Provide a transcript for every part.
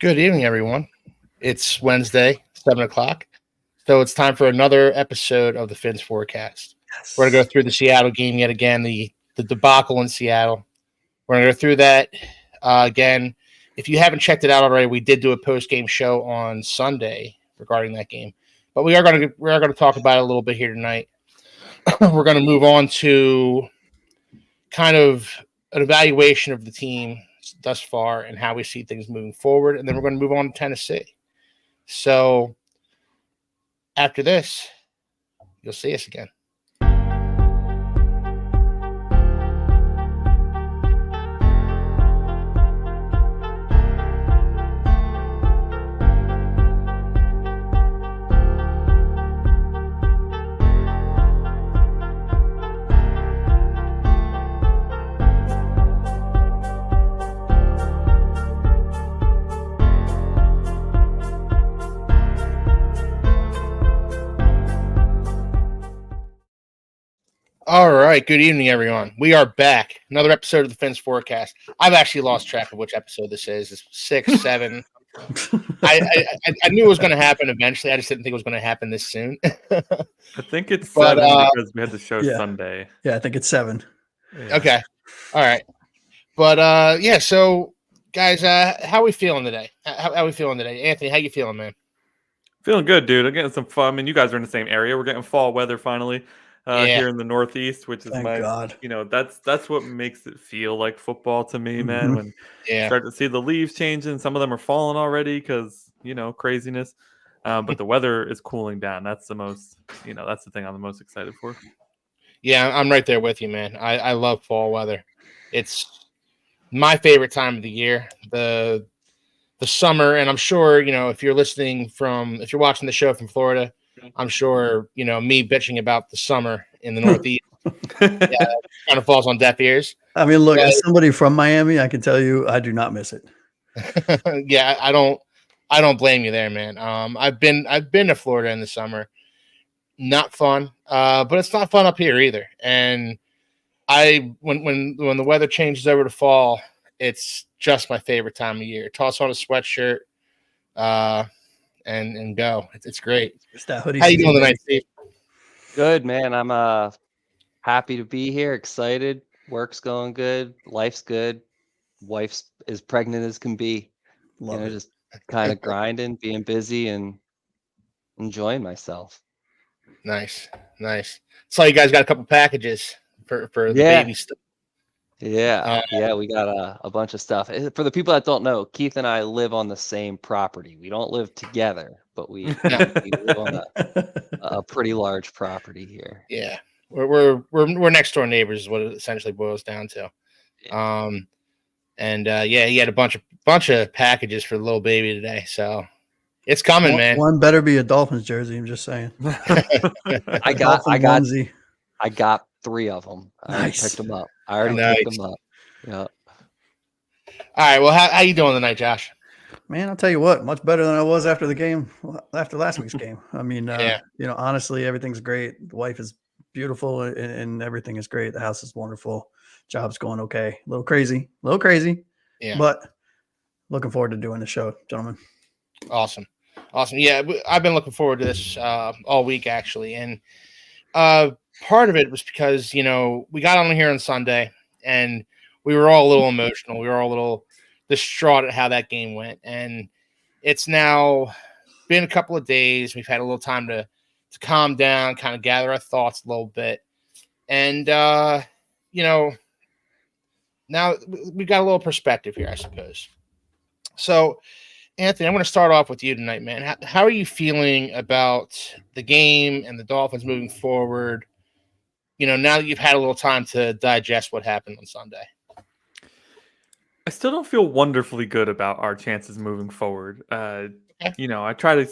Good evening, everyone. It's Wednesday, 7 o'clock. So it's time for another episode of the Phins Forecast. We're going to go through the Seattle game yet again, the debacle in Seattle. We're going to go through that again. If you haven't checked it out already, we did do a post-game show on Sunday regarding that game. But we are going to talk about it a little bit here tonight. We're going to move on to kind of an evaluation of the team thus far and how we see things moving forward. And then we're going to move on to Tennessee. So after this, you'll see us again. All right. Good evening, everyone. We are back. Another episode of the Phins Forecast. I've actually lost track of which episode this is. It's 6, 7. I knew it was going to happen eventually. I just didn't think it was going to happen this soon. I think it's 7 because we had the show Sunday. Yeah, I think it's 7. Yeah. Okay. All right. But, so, guys, how are we feeling today? How are we feeling today? Anthony, how you feeling, man? Feeling good, dude. I'm getting some fun. I mean, you guys are in the same area. We're getting fall weather finally. Here in the Northeast, which is God. That's what makes it feel like football to me, man. When you start to see the leaves changing, some of them are falling already because craziness. But the weather is cooling down. That's the most, that's the thing I'm the most excited for. Yeah, I'm right there with you, man. I love fall weather. It's my favorite time of the year. The summer, and I'm sure if you're watching the show from Florida. I'm sure, me bitching about the summer in the Northeast kind of falls on deaf ears. I mean, look, as somebody from Miami, I can tell you I do not miss it. Yeah, I don't blame you there, man. I've been to Florida in the summer. Not fun. But it's not fun up here either. And when the weather changes over to fall, it's just my favorite time of year. Toss on a sweatshirt. And go. It's great. How you doing tonight, Steve? Good, man. I'm happy to be here. Excited. Work's going good. Life's good. Wife's as pregnant as can be. Just kind of grinding, being busy, and enjoying myself. Nice. So you guys got a couple packages for the baby stuff. Yeah, we got a bunch of stuff. For the people that don't know, Keith and I live on the same property. We don't live together, but we live on a pretty large property here. Yeah, we're next door neighbors is what it essentially boils down to. Yeah. He had a bunch of packages for the little baby today, so it's coming, man. One better be a Dolphins jersey. I'm just saying. I got 3 of them. Nice. I picked them up. I already picked them up. Yeah. All right. Well, how you doing tonight, Josh? Man, I'll tell you what, much better than I was after last week's game. I mean, honestly, everything's great. The wife is beautiful and everything is great. The house is wonderful. Job's going okay. A little crazy. Yeah. But looking forward to doing the show, gentlemen. Awesome. Yeah, I've been looking forward to this all week, actually. And part of it was because, we got on here on Sunday and we were all a little emotional. We were all a little distraught at how that game went. And it's now been a couple of days. We've had a little time to calm down, kind of gather our thoughts a little bit. And, now we've got a little perspective here, I suppose. So, Anthony, I'm going to start off with you tonight, man. How are you feeling about the game and the Dolphins moving forward? Now that you've had a little time to digest what happened on Sunday. I still don't feel wonderfully good about our chances moving forward. I try to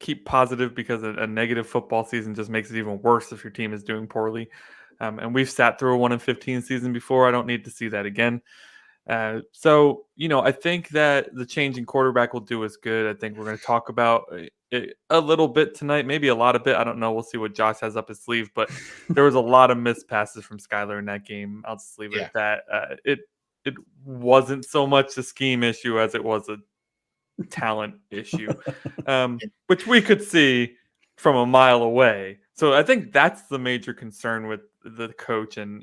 keep positive because a negative football season just makes it even worse if your team is doing poorly. And we've sat through a 1-15 season before. I don't need to see that again. So, I think that the change in quarterback will do us good. I think we're going to talk about it a little bit tonight, maybe a lot of it. I don't know. We'll see what Josh has up his sleeve, but there was a lot of missed passes from Skylar in that game. I'll just leave it at that. It wasn't so much a scheme issue as it was a talent issue, which we could see from a mile away. So I think that's the major concern with the coach, and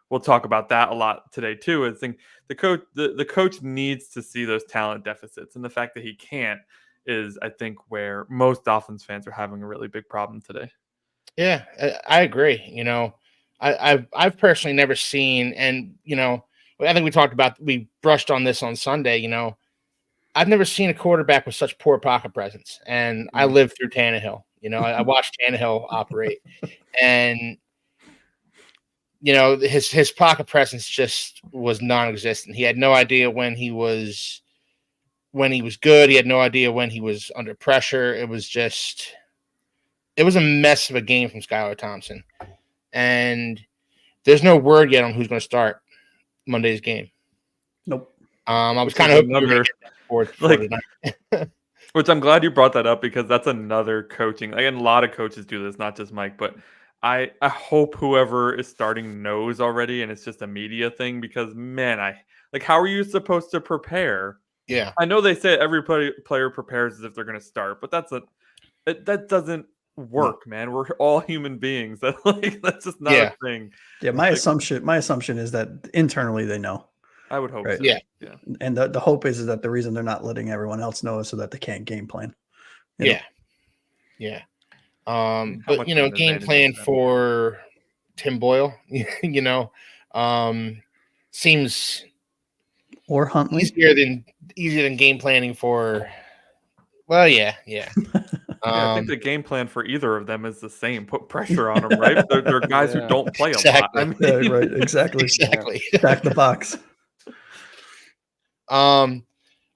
we'll talk about that a lot today too. I think the coach needs to see those talent deficits, and the fact that he can't is, I think, where most Dolphins fans are having a really big problem today. Yeah, I agree. I've personally never seen, and I think we brushed on this on Sunday. I've never seen a quarterback with such poor pocket presence, and I lived through Tannehill. I watched Tannehill operate, and his pocket presence just was non-existent. He had no idea when he was good. He had no idea when he was under pressure. It was a mess of a game from Skylar Thompson, and there's no word yet on who's going to start Monday's game. Nope. I was kind of hoping for tonight. Which I'm glad you brought that up, because that's another coaching. And a lot of coaches do this, not just Mike. But I hope whoever is starting knows already, and it's just a media thing. Because man, how are you supposed to prepare? Yeah, I know they say every player prepares as if they're going to start, but that doesn't work, man. We're all human beings. That's just not a thing. Yeah, my assumption is that internally they know. I would hope right? so. Yeah. And the hope is that the reason they're not letting everyone else know is so that they can't game plan. Yeah. But game plan for Tim Boyle, seems or Huntley easier than game planning for. Well, yeah. I think the game plan for either of them is the same. Put pressure on them, right? They're guys who don't play a lot. I mean, right, exactly. Stack the box. All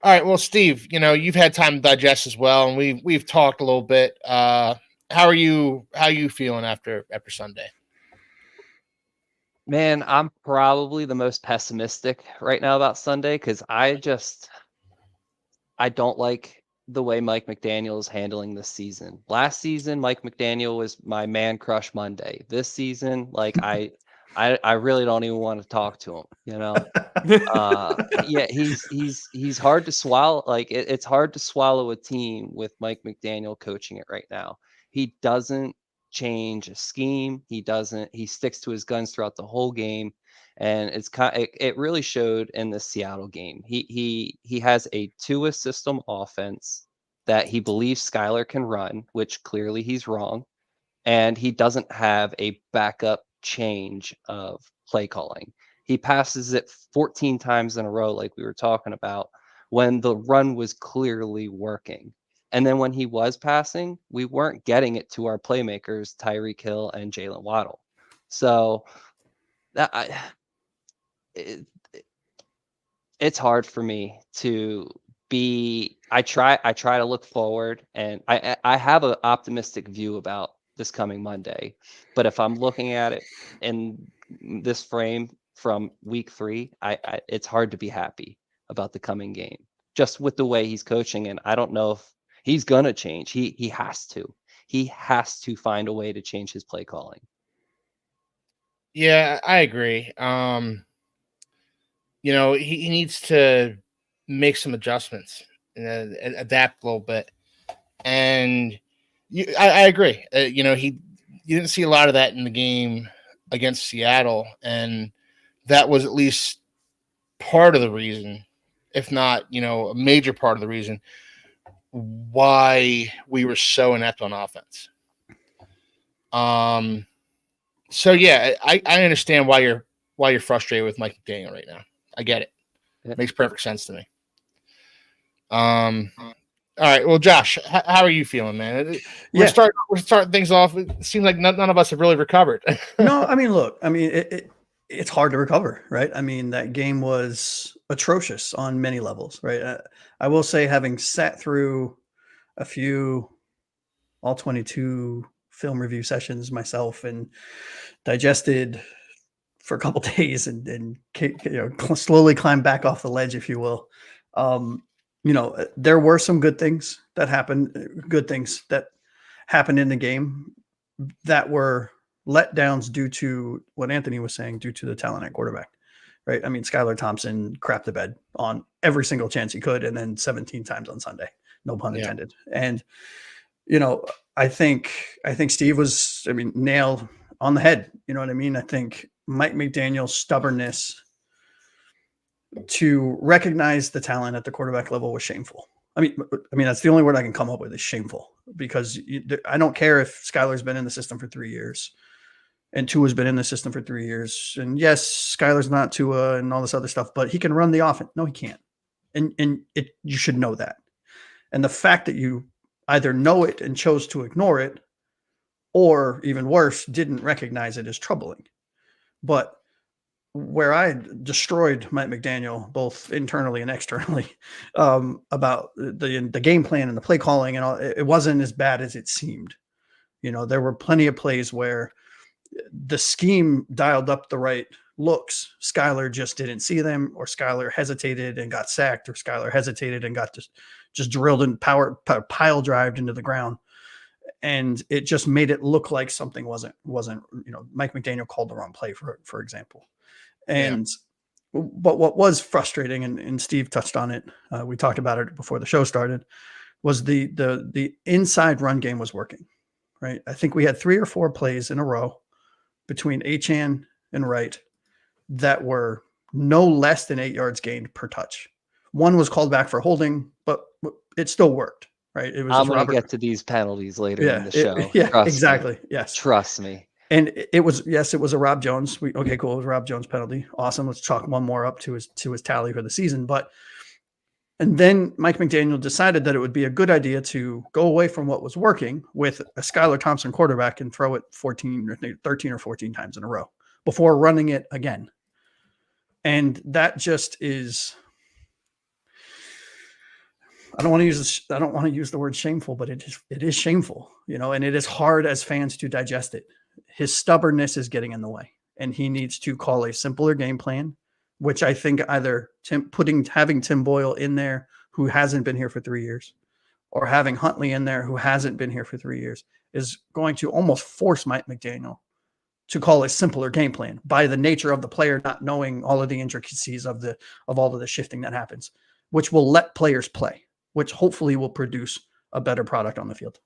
right. Well, Steve, you've had time to digest as well, and we've talked a little bit. How are you feeling after Sunday? Man, I'm probably the most pessimistic right now about Sunday, because I don't like the way Mike McDaniel is handling this season. Last season, Mike McDaniel was my man crush Monday. This season, I really don't even want to talk to him. Yeah, he's hard to swallow. It's hard to swallow a team with Mike McDaniel coaching it right now. He doesn't change a scheme. He sticks to his guns throughout the whole game. And it really showed in the Seattle game. He has a Tua system offense that he believes Skylar can run, which clearly he's wrong. And he doesn't have a backup change of play calling. He passes it 14 times in a row, like we were talking about, when the run was clearly working. And then when he was passing, we weren't getting it to our playmakers, Tyreek Hill and Jalen Waddle. So it's hard for me to be. I try to look forward, and I have an optimistic view about this coming Monday. But if I'm looking at it in this frame from week 3, it's hard to be happy about the coming game, just with the way he's coaching. And I don't know if he's gonna change. He has to. He has to find a way to change his play calling. Yeah, I agree. He needs to make some adjustments and adapt a little bit. And I agree. You didn't see a lot of that in the game against Seattle, and that was at least part of the reason, if not, a major part of the reason why we were so inept on offense. So yeah, I understand why you're frustrated with Mike McDaniel right now. I get it. It makes perfect sense to me. All right. Well, Josh, how are you feeling, man? We're starting things off. It seems like none of us have really recovered. No, I mean, look, it's hard to recover, right? I mean, that game was atrocious on many levels, right? I will say, having sat through a few all 22 film review sessions myself and digested for a couple of days and slowly climbed back off the ledge, if you will. There were some good things that happened in the game that were letdowns due to what Anthony was saying, due to the talent at quarterback. right? I mean, Skylar Thompson crapped the bed on every single chance he could, and then 17 times on Sunday, no pun intended. And I think Steve was, nail on the head. You know what I mean? I think Mike McDaniel's stubbornness to recognize the talent at the quarterback level was shameful. I mean, that's the only word I can come up with is shameful, because I don't care if Skylar's been in the system for 3 years and Tua's been in the system for 3 years. And yes, Skylar's not Tua and all this other stuff, but he can run the offense. No, he can't. And you should know that. And the fact that you either know it and chose to ignore it, or even worse, didn't recognize it, is troubling. But where I destroyed Mike McDaniel, both internally and externally, about the game plan and the play calling and all, it wasn't as bad as it seemed. There were plenty of plays where the scheme dialed up the right looks. Skylar just didn't see them, or Skylar hesitated and got sacked, or Skylar hesitated and got just drilled and pile drived into the ground. And it just made it look like something wasn't, Mike McDaniel called the wrong play, for example. And, but what was frustrating, and Steve touched on it, we talked about it before the show started, was the inside run game was working, right? I think we had 3 or 4 plays in a row between Achane and Wright that were no less than 8 yards gained per touch. One was called back for holding, but it still worked, right? It was. I'm going to get to these penalties later in the show. Exactly. Yes. Trust me. And it was a Rob Jones. Okay, cool. It was a Rob Jones penalty. Awesome. Let's chalk one more up to his tally for the season. And then Mike McDaniel decided that it would be a good idea to go away from what was working with a Skylar Thompson quarterback and throw it 13 or 14 times in a row before running it again. And that just is, I don't want to use the word shameful, but it is shameful, and it is hard as fans to digest it. His stubbornness is getting in the way, and he needs to call a simpler game plan, which I think either having Tim Boyle in there, who hasn't been here for 3 years, or having Huntley in there, who hasn't been here for 3 years, is going to almost force Mike McDaniel to call a simpler game plan by the nature of the player not knowing all of the intricacies of all of the shifting that happens, which will let players play, which hopefully will produce a better product on the field.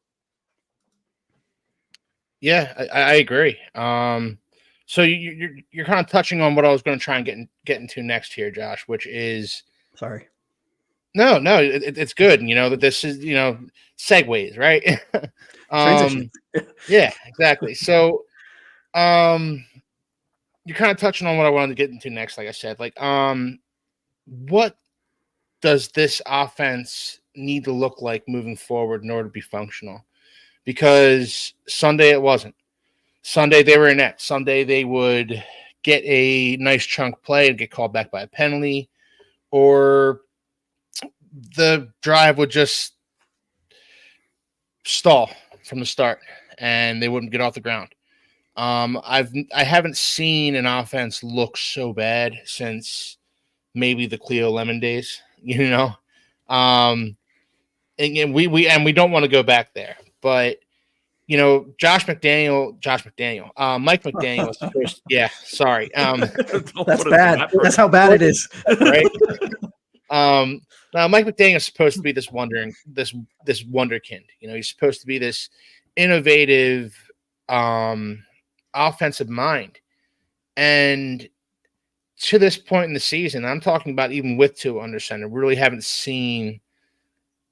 Yeah, I agree. So you're kind of touching on what I was going to try and get into next here, Josh, which is sorry. No, it's good. That this is segues, right? Transition. Yeah, exactly. So, you're kind of touching on what I wanted to get into next. Like I said, what does this offense need to look like moving forward in order to be functional? Because Sunday it wasn't. Sunday they were inept. Sunday they would get a nice chunk play and get called back by a penalty, or the drive would just stall from the start and they wouldn't get off the ground. I haven't seen an offense look so bad since maybe the Cleo Lemon days, and we don't want to go back there, but Mike McDaniel is supposed to, yeah, sorry. That's bad. That's how bad it is. Right. Now Mike McDaniel is supposed to be this wonderkind. He's supposed to be this innovative offensive mind. And to this point in the season, I'm talking about even with Tua under center, we really haven't seen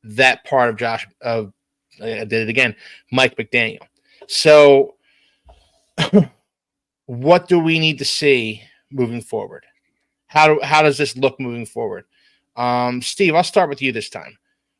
that part of I did it again, Mike McDaniel. So what do we need to see moving forward? How does this look moving forward? Steve, I'll start with you this time.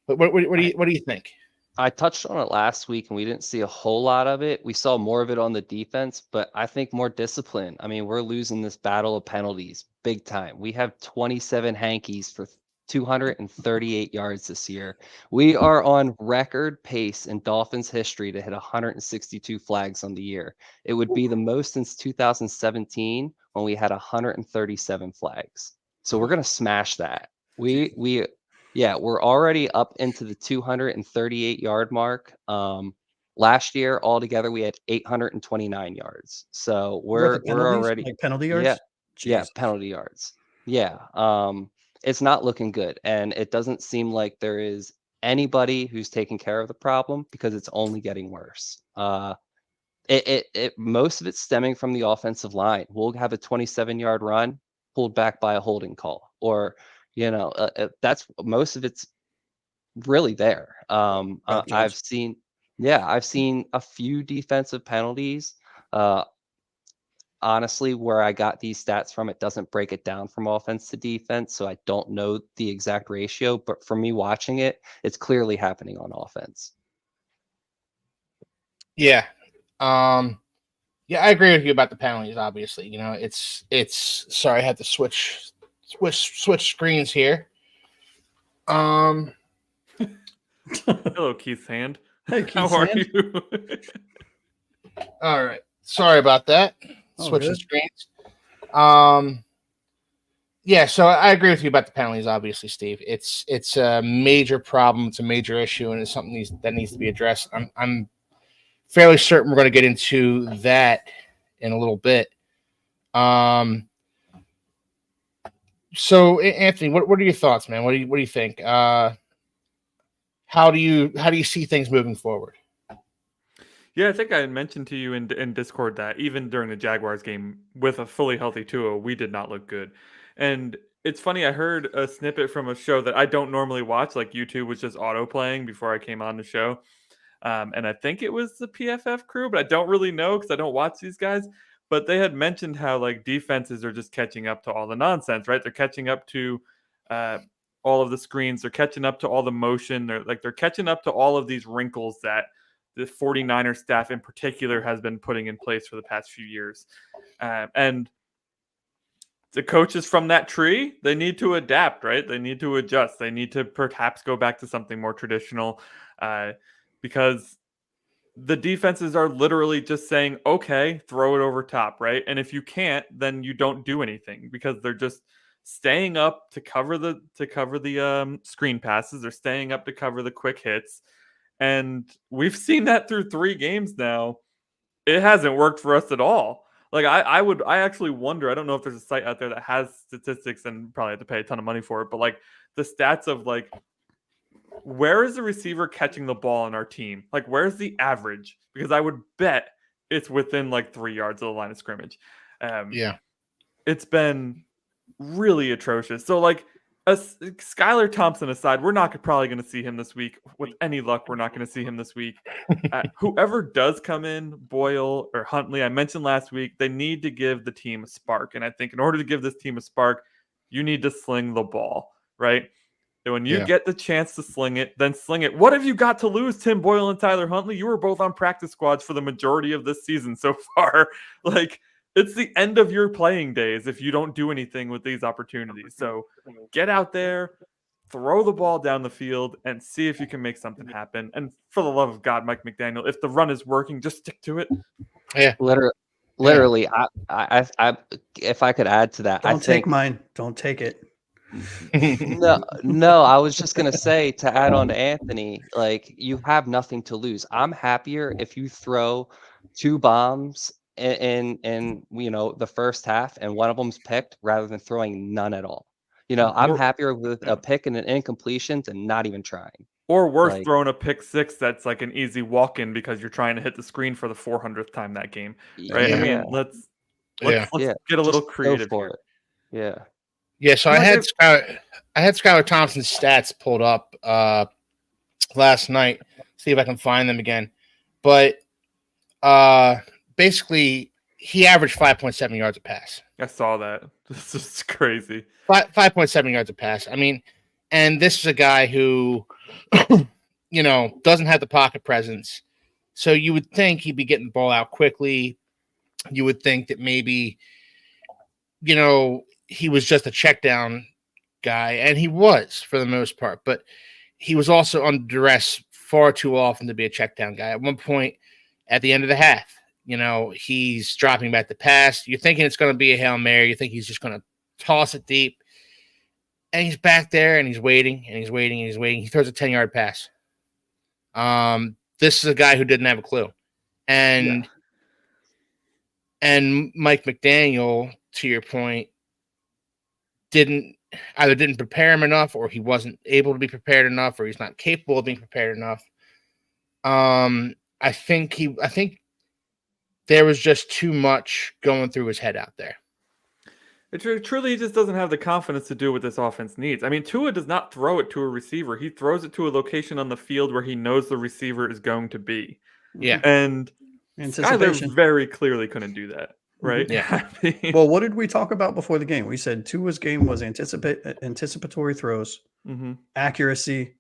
What do you think? I touched on it last week, and we didn't see a whole lot of it. We saw more of it on the defense, but I think more discipline. I mean, we're losing this battle of penalties big time. We have 27 hankies for 238 yards this year. We are on record pace in Dolphins history to hit 162 flags on the year. It would be the most since 2017 when we had 137 flags. So we're going to smash that. We're already up into the 238 yard mark. Last year altogether we had 829 yards. So we're already like penalty yards. Yeah. Jesus. penalty yards. Yeah. It's not looking good. And it doesn't seem like there is anybody who's taking care of the problem because it's only getting worse. Most of it's stemming from the offensive line. We'll have a 27-yard run pulled back by a holding call, or that's most of it's really there. I've seen a few defensive penalties. Honestly, where I got these stats from, it doesn't break it down from offense to defense, so I don't know the exact ratio. But for me watching it, it's clearly happening on offense. Yeah. Yeah, I agree with you about the penalties, obviously. It's sorry, I had to switch screens here. Hello, Keith's hand. Hey, Keith's How are hand. you? All right. Sorry about that. Switching Good. screens. Yeah, so I agree with you about the penalties, obviously, Steve. It's a major problem, it's a major issue, and it's something that needs to be addressed. I'm fairly certain we're going to get into that in a little bit. So Anthony, what are your thoughts, man? What do you think? How do you see things moving forward? Yeah, I think I had mentioned to you in Discord that even during the Jaguars game with a fully healthy Tua, we did not look good. And it's funny, I heard a snippet from a show that I don't normally watch, like YouTube was just auto playing before I came on the show. And I think it was the PFF crew, but I don't really know because I don't watch these guys. But they had mentioned how like defenses are just catching up to all the nonsense, right? They're catching up to all of the screens. They're catching up to all the motion. They're catching up to all of these wrinkles that the 49ers staff in particular has been putting in place for the past few years. And the coaches from that tree, they need to adapt, right? They need to adjust. They need to perhaps go back to something more traditional because the defenses are literally just saying, okay, throw it over top, right? And if you can't, then you don't do anything because they're just staying up to cover the screen passes. They're staying up to cover the quick hits. And we've seen that through 3 games now. It hasn't worked for us at all. Like I actually wonder, I don't know if there's a site out there that has statistics and probably have to pay a ton of money for it, but like the stats of like, where is the receiver catching the ball on our team? Like, where's the average? Because I would bet it's within like 3 yards of the line of scrimmage. Yeah. It's been really atrocious. So like, Skylar Thompson aside, we're not probably going to see him this week. With any luck, we're not going to see him this week. Whoever does come in, Boyle or Huntley, I mentioned last week, they need to give the team a spark. And I think in order to give this team a spark, you need to sling the ball, right? And when you get the chance to sling it, then sling it. What have you got to lose, Tim Boyle and Tyler Huntley? You were both on practice squads for the majority of this season so far. Like, it's the end of your playing days if you don't do anything with these opportunities. So get out there, throw the ball down the field, and see if you can make something happen. And for the love of God, Mike McDaniel, if the run is working, just stick to it. Yeah. Literally, I if I could add to that, Don't take mine. Don't take it. No, I was just gonna say, to add on to Anthony, like, you have nothing to lose. I'm happier if you throw 2 bombs in the first half and one of them's picked rather than throwing none at all. I'm happier with a pick and an incompletion than not even trying. Or worse, throwing a pick 6 that's like an easy walk-in because you're trying to hit the screen for the 400th time that game, right? Yeah. I mean, let's get a little creative for here. It. Yeah. Yeah, so I had Skylar Thompson's stats pulled up last night. See if I can find them again. But basically, he averaged 5.7 yards a pass. I saw that. This is crazy. 5.7 yards a pass. I mean, and this is a guy who, doesn't have the pocket presence. So you would think he'd be getting the ball out quickly. You would think that maybe, he was just a check down guy, and he was for the most part, but he was also under duress far too often to be a check down guy. At one point at the end of the half, he's dropping back the pass. You're thinking it's going to be a Hail Mary. You think he's just going to toss it deep, and he's back there and he's waiting and he's waiting and he's waiting. He throws a 10-yard pass. This is a guy who didn't have a clue. And Mike McDaniel, to your point, either didn't prepare him enough, or he wasn't able to be prepared enough, or he's not capable of being prepared enough. I think there was just too much going through his head out there. Truly, he just doesn't have the confidence to do what this offense needs. I mean, Tua does not throw it to a receiver. He throws it to a location on the field where he knows the receiver is going to be. Yeah. And Skyler very clearly couldn't do that, right? Yeah. Well, what did we talk about before the game? We said Tua's game was anticipatory throws, accuracy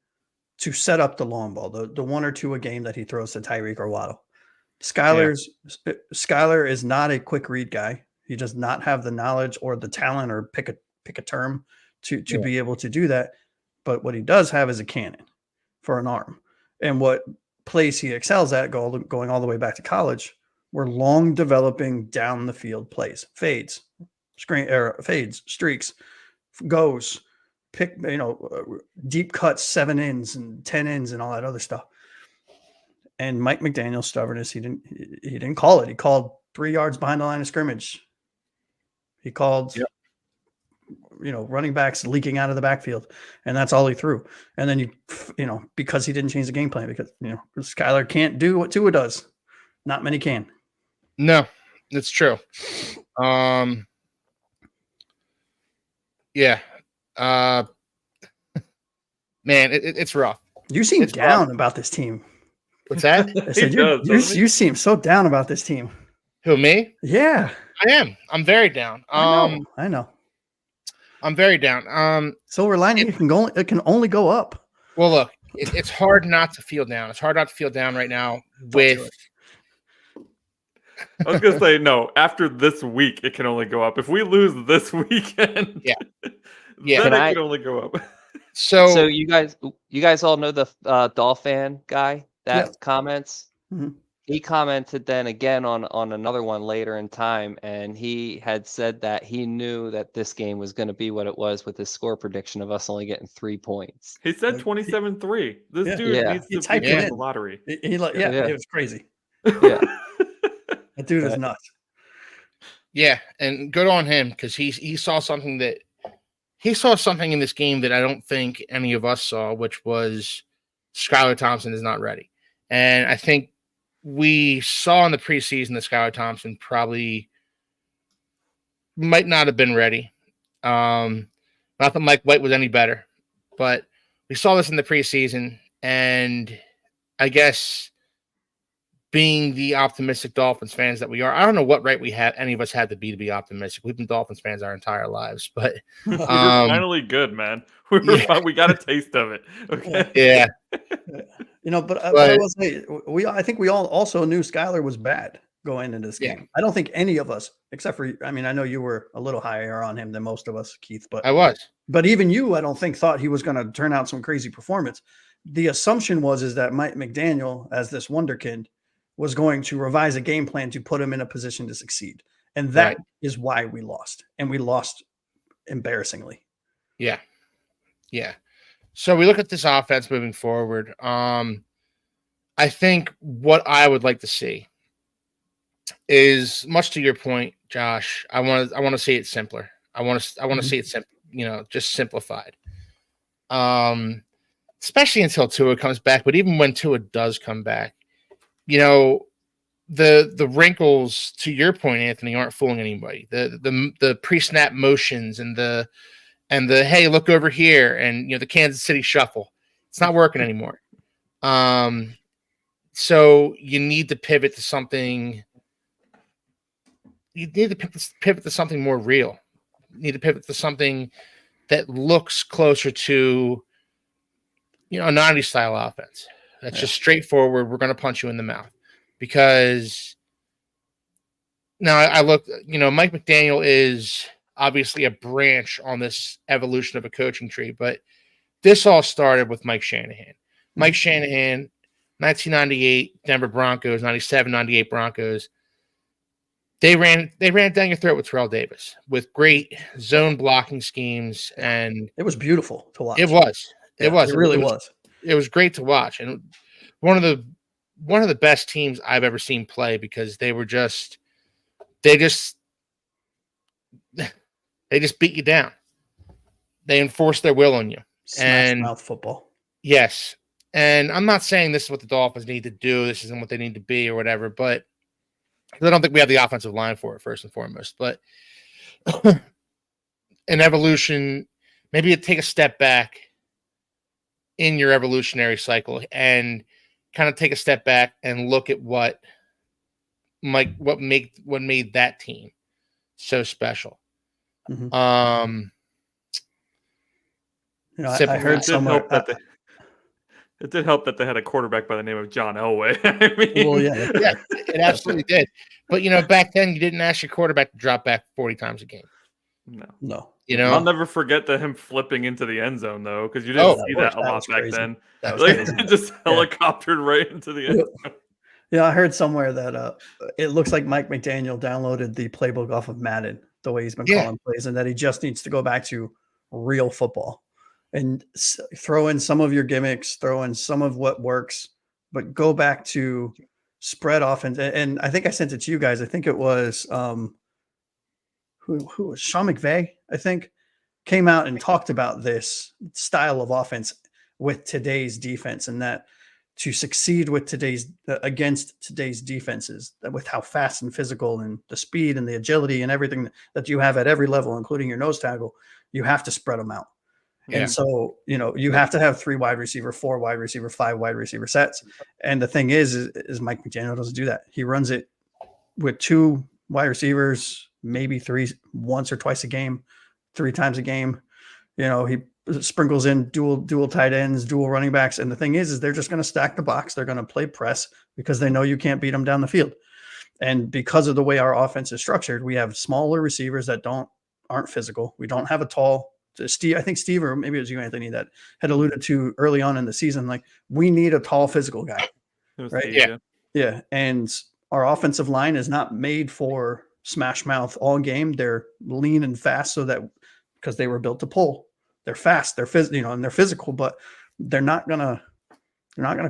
to set up the long ball, the 1 or 2 a game that he throws to Tyreek or Waddle. Skyler is not a quick read guy. He does not have the knowledge or the talent, or pick a term, to be able to do that. But what he does have is a cannon for an arm. And what plays he excels at, going all the way back to college, were long developing down the field plays, fades, streaks, goes, pick, deep cuts, 7 ins and 10 ins and all that other stuff. And Mike McDaniel's stubbornness, he didn't call it. He called 3 yards behind the line of scrimmage. He called, running backs leaking out of the backfield, and that's all he threw. And then because he didn't change the game plan, because Skyler can't do what Tua does. Not many can. No, it's true. Yeah. Man, it's rough. You seem down about this team. What's that? I said, you seem so down about this team. Who, me? Yeah. I am. I'm very down. I know. I'm very down. Silver lining, it can only go up. Well, look, it's hard not to feel down. It's hard not to feel down right now with. I was gonna say no. After this week, it can only go up. If we lose this weekend, then it can only go up. So you guys all know the Dolphin guy that comments. Mm-hmm. He commented then again on another one later in time, and he had said that he knew that this game was going to be what it was with his score prediction of us only getting 3 points. He said 27-3. This dude needs to be in the lottery. It was crazy. Yeah. That dude is nuts. Yeah, and good on him, because he saw something in this game that I don't think any of us saw, which was Skylar Thompson is not ready. And I think we saw in the preseason that Skylar Thompson probably might not have been ready. Not that Mike White was any better, but we saw this in the preseason, and I guess being the optimistic Dolphins fans that we are, I don't know what right any of us had to be optimistic. We've been Dolphins fans our entire lives, but we were finally good, man. We got a taste of it. Okay. Yeah. But I will say, I think we all also knew Skyler was bad going into this game. I don't think any of us, except for, I know you were a little higher on him than most of us, Keith, but I was. But even you, I don't think thought he was going to turn out some crazy performance. The assumption is that Mike McDaniel, as this wonderkind, was going to revise a game plan to put him in a position to succeed. And that is why we lost. And we lost embarrassingly. Yeah. Yeah. So we look at this offense moving forward. I think what I would like to see is, much to your point, Josh, I want to see it simpler. I want to see it simple, just simplified. Especially until Tua comes back, but even when Tua does come back, the wrinkles, to your point, Anthony, aren't fooling anybody. The pre-snap motions and the hey, look over here, and the Kansas City shuffle, it's not working anymore. So you need to pivot to something. You need to pivot to something more real. You need to pivot to something that looks closer to a 90s style offense. That's just straightforward. We're going to punch you in the mouth. Because now I look, Mike McDaniel is obviously a branch on this evolution of a coaching tree, but this all started with Mike Shanahan. Mike Shanahan, 1998 Denver Broncos, 97, 98 Broncos. They ran down your throat with Terrell Davis with great zone blocking schemes, and it was beautiful to watch. It was. It really was. It was great to watch, and one of the best teams I've ever seen play, because they just beat you down. They enforce their will on you. Smash mouth football. Yes. And I'm not saying this is what the Dolphins need to do. This isn't what they need to be or whatever, but I don't think we have the offensive line for it, first and foremost. But an evolution, maybe you take a step back in your evolutionary cycle and kind of take a step back and look at what made that team so special. Mm-hmm. I heard somewhere it did help that they had a quarterback by the name of John Elway. I mean, well, yeah, it absolutely did. But back then you didn't ask your quarterback to drop back 40 times a game. No. I'll never forget him flipping into the end zone though, because you didn't see that a lot back then. That was like just helicoptered right into the end zone. Yeah, I heard somewhere that it looks like Mike McDaniel downloaded the playbook off of Madden, the way he's been calling plays, and that he just needs to go back to real football and throw in some of your gimmicks, throw in some of what works, but go back to spread offense. And I think I sent it to you guys. I think it was who was Sean McVay, I think, came out and talked about this style of offense with today's defense, and that to succeed with against today's defenses, with how fast and physical and the speed and the agility and everything that you have at every level, including your nose tackle, you have to spread them out. Yeah. And so, you have to have 3 wide receiver, 4 wide receiver, 5 wide receiver sets. And the thing is Mike McDaniel doesn't do that. He runs it with 2 wide receivers, maybe 3 once or twice a game, 3 times a game. He sprinkles in dual tight ends, dual running backs. And the thing is they're just going to stack the box. They're going to play press because they know you can't beat them down the field. And because of the way our offense is structured, we have smaller receivers that aren't physical. We don't have a tall Steve. I think Steve, or maybe it was you, Anthony, that had alluded to early on in the season, like we need a tall physical guy. Right. Steve, yeah. And our offensive line is not made for smash mouth all game. They're lean and fast because they were built to pull. They're fast, they're and they're physical, but they're not gonna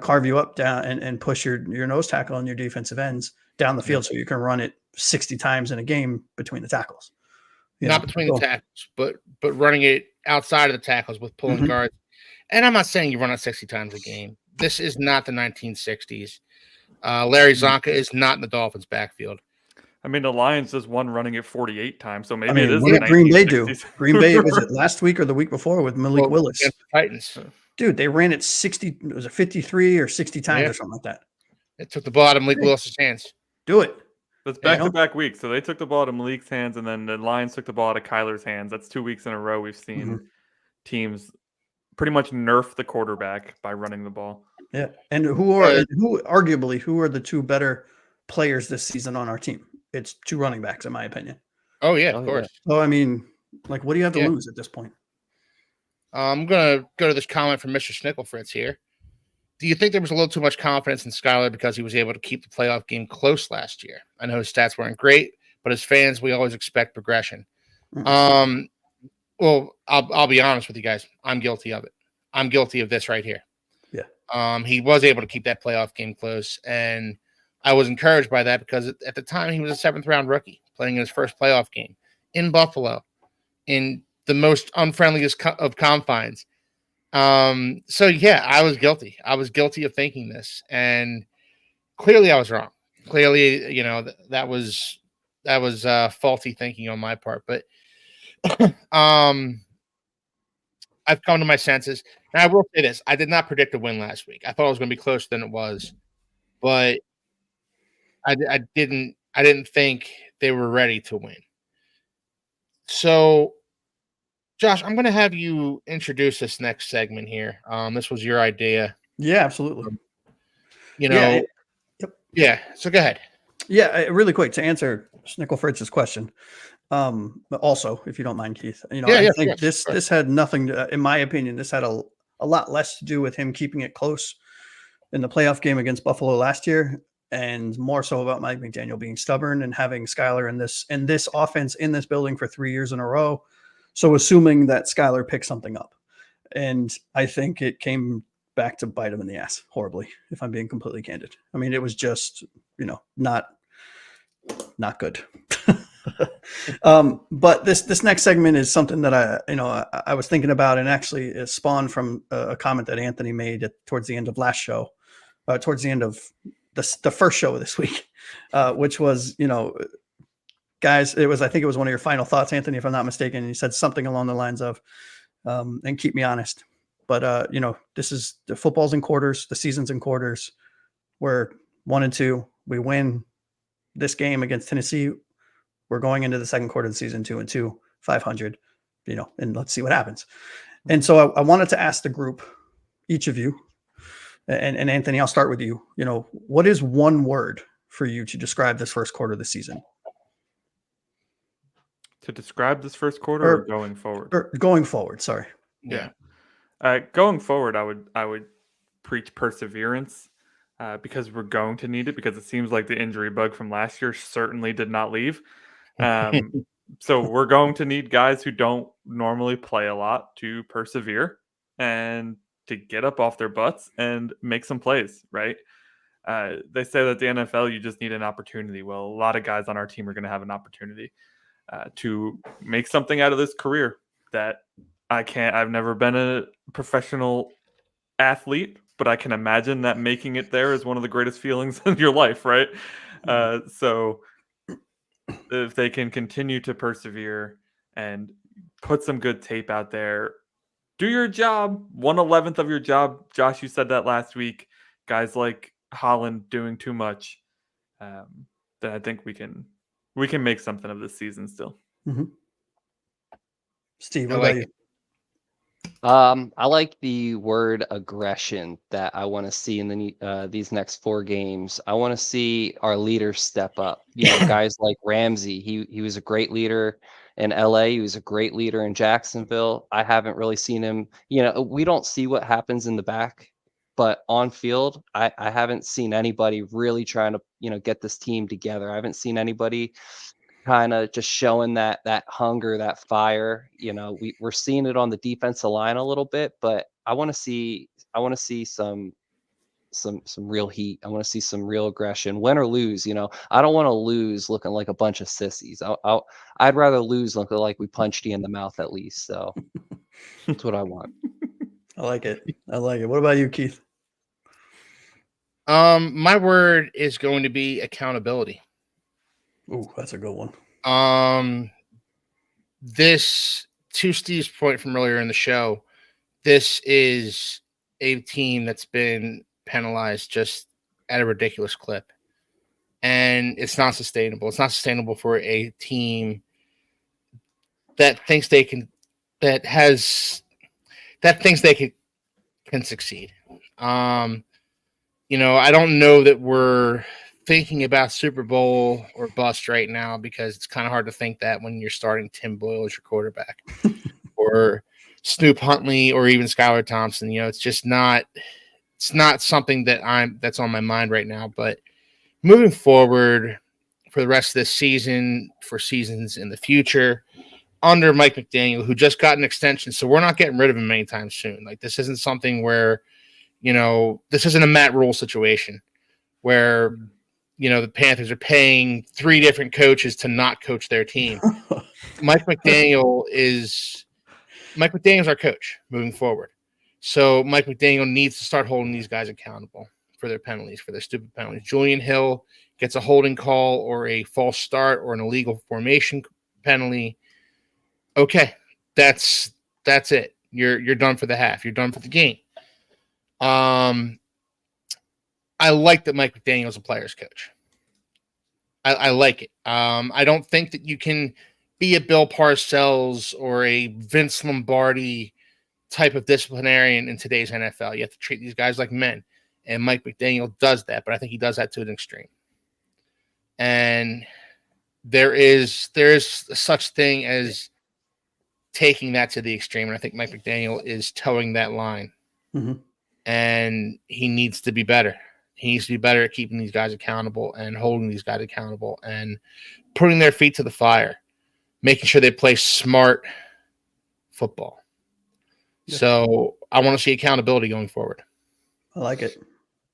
carve you up down and push your nose tackle and your defensive ends down the field so you can run it 60 times in a game between the tackles. Not between the tackles, but running it outside of the tackles with pulling guards. And I'm not saying you run it 60 times a game. This is not the 1960s. Larry Zonka is not in the Dolphins' backfield. I mean, the Lions just won running it 48 times, so maybe it is. What did Green Bay do? Green Bay, was it last week or the week before with Malik Willis? The Titans. Dude, they ran it 60. Was it 53 or 60 times or something like that? It took the ball out of Malik Willis's hands. Do it. That's back-to-back weeks. So they took the ball out of Malik's hands, and then the Lions took the ball out of Kyler's hands. That's 2 weeks in a row we've seen teams pretty much nerf the quarterback by running the ball. Yeah, and who are the 2 better players this season on our team? It's 2 running backs, in my opinion. Oh yeah, of course. So I mean, like, what do you have to lose at this point? I'm gonna go to this comment from Mr. Snicklefritz here. Do you think there was a little too much confidence in Skyler because he was able to keep the playoff game close last year? I know his stats weren't great, but as fans, we always expect progression. Well, I'll be honest with you guys. I'm guilty of it. I'm guilty of this right here. Yeah. He was able to keep that playoff game close, and I was encouraged by that because at the time he was a 7th-round rookie playing in his first playoff game in Buffalo in the most unfriendliest of confines. So yeah, I was guilty. I was guilty of thinking this, and clearly I was wrong. Clearly, that was faulty thinking on my part. But I've come to my senses. Now I will say this: I did not predict a win last week. I thought it was going to be closer than it was, but I didn't think they were ready to win. So, Josh, I'm going to have you introduce this next segment here. This was your idea. Yeah, absolutely. Yeah. So go ahead. Yeah, really quick to answer Snicklefritz's question. Also, if you don't mind, Keith, I think this had nothing to, in my opinion, this had a lot less to do with him keeping it close in the playoff game against Buffalo last year, and more so about Mike McDaniel being stubborn and having Skyler in this offense in this building for 3 years in a row. So assuming that Skyler picked something up, and I think it came back to bite him in the ass horribly, if I'm being completely candid. I mean, it was just, not good. But this next segment is something that I was thinking about, and actually it spawned from a comment that Anthony made towards the end of last show, towards the end of the first show of this week, which was, guys, I think it was one of your final thoughts, Anthony, if I'm not mistaken. You said something along the lines of, and keep me honest, but this is the football's in quarters, the season's in quarters. We're 1-2. We win this game against Tennessee. We're going into the second quarter of the season 2-2, 500, and let's see what happens. And so I wanted to ask the group, each of you, and Anthony, I'll start with you. What is one word for you to describe this first quarter of the season? To describe this first quarter or going forward? Or going forward, sorry. Yeah. Going forward, I would preach perseverance because we're going to need it, because it seems like the injury bug from last year certainly did not leave. So we're going to need guys who don't normally play a lot to persevere and to get up off their butts and make some plays, right? They say that the NFL, you just need an opportunity. Well, a lot of guys on our team are going to have an opportunity to make something out of this career that I've never been a professional athlete, but I can imagine that making it there is one of the greatest feelings in your life, right? So if they can continue to persevere and put some good tape out there, do your job, 1/11th of your job. Josh, you said that last week. Guys like Holland doing too much, then I think we can make something of this season still. Mm-hmm. Steve, what about you? I like the word aggression that I want to see in these next 4 games. I want to see our leaders step up. Guys like Ramsey. He was a great leader in LA. He was a great leader in Jacksonville. I haven't really seen him. We don't see what happens in the back, but on field, I haven't seen anybody really trying to get this team together. I haven't seen anybody kind of just showing that hunger, that fire. We're seeing it on the defensive line a little bit, but I want to see some real heat. I want to see some real aggression, win or lose. I don't want to lose looking like a bunch of sissies. I'd rather lose looking like we punched you in the mouth at least. So that's what I want. I like it. What about you, Keith? My word is going to be accountability. Ooh, that's a good one. This, to Steve's point from earlier in the show, this is a team that's been penalized just at a ridiculous clip, and it's not sustainable. It's not sustainable for a team that thinks they can, can succeed. I don't know that we're thinking about Super Bowl or bust right now, because it's kind of hard to think that when you're starting Tim Boyle as your quarterback or Snoop Huntley or even Skylar Thompson. It's just not something that's on my mind right now. But moving forward for the rest of this season, for seasons in the future, under Mike McDaniel, who just got an extension, so we're not getting rid of him anytime soon. Like, this isn't something where, this isn't a Matt Rule situation where the Panthers are paying 3 different coaches to not coach their team. Mike McDaniel is our coach moving forward. So Mike McDaniel needs to start holding these guys accountable for their penalties, for their stupid penalties. Julian Hill gets a holding call or a false start or an illegal formation penalty. Okay, that's it. You're done for the half. You're done for the game. I like that Mike McDaniel is a player's coach. I like it. I don't think that you can be a Bill Parcells or a Vince Lombardi type of disciplinarian in today's NFL. You have to treat these guys like men, and Mike McDaniel does that, but I think he does that to an extreme. And there is such thing as taking that to the extreme, and I think Mike McDaniel is towing that line. Mm-hmm. And he needs to be better. He needs to be better at keeping these guys accountable and holding these guys accountable and putting their feet to the fire, making sure they play smart football. Yeah. So I want to see accountability going forward. I like it.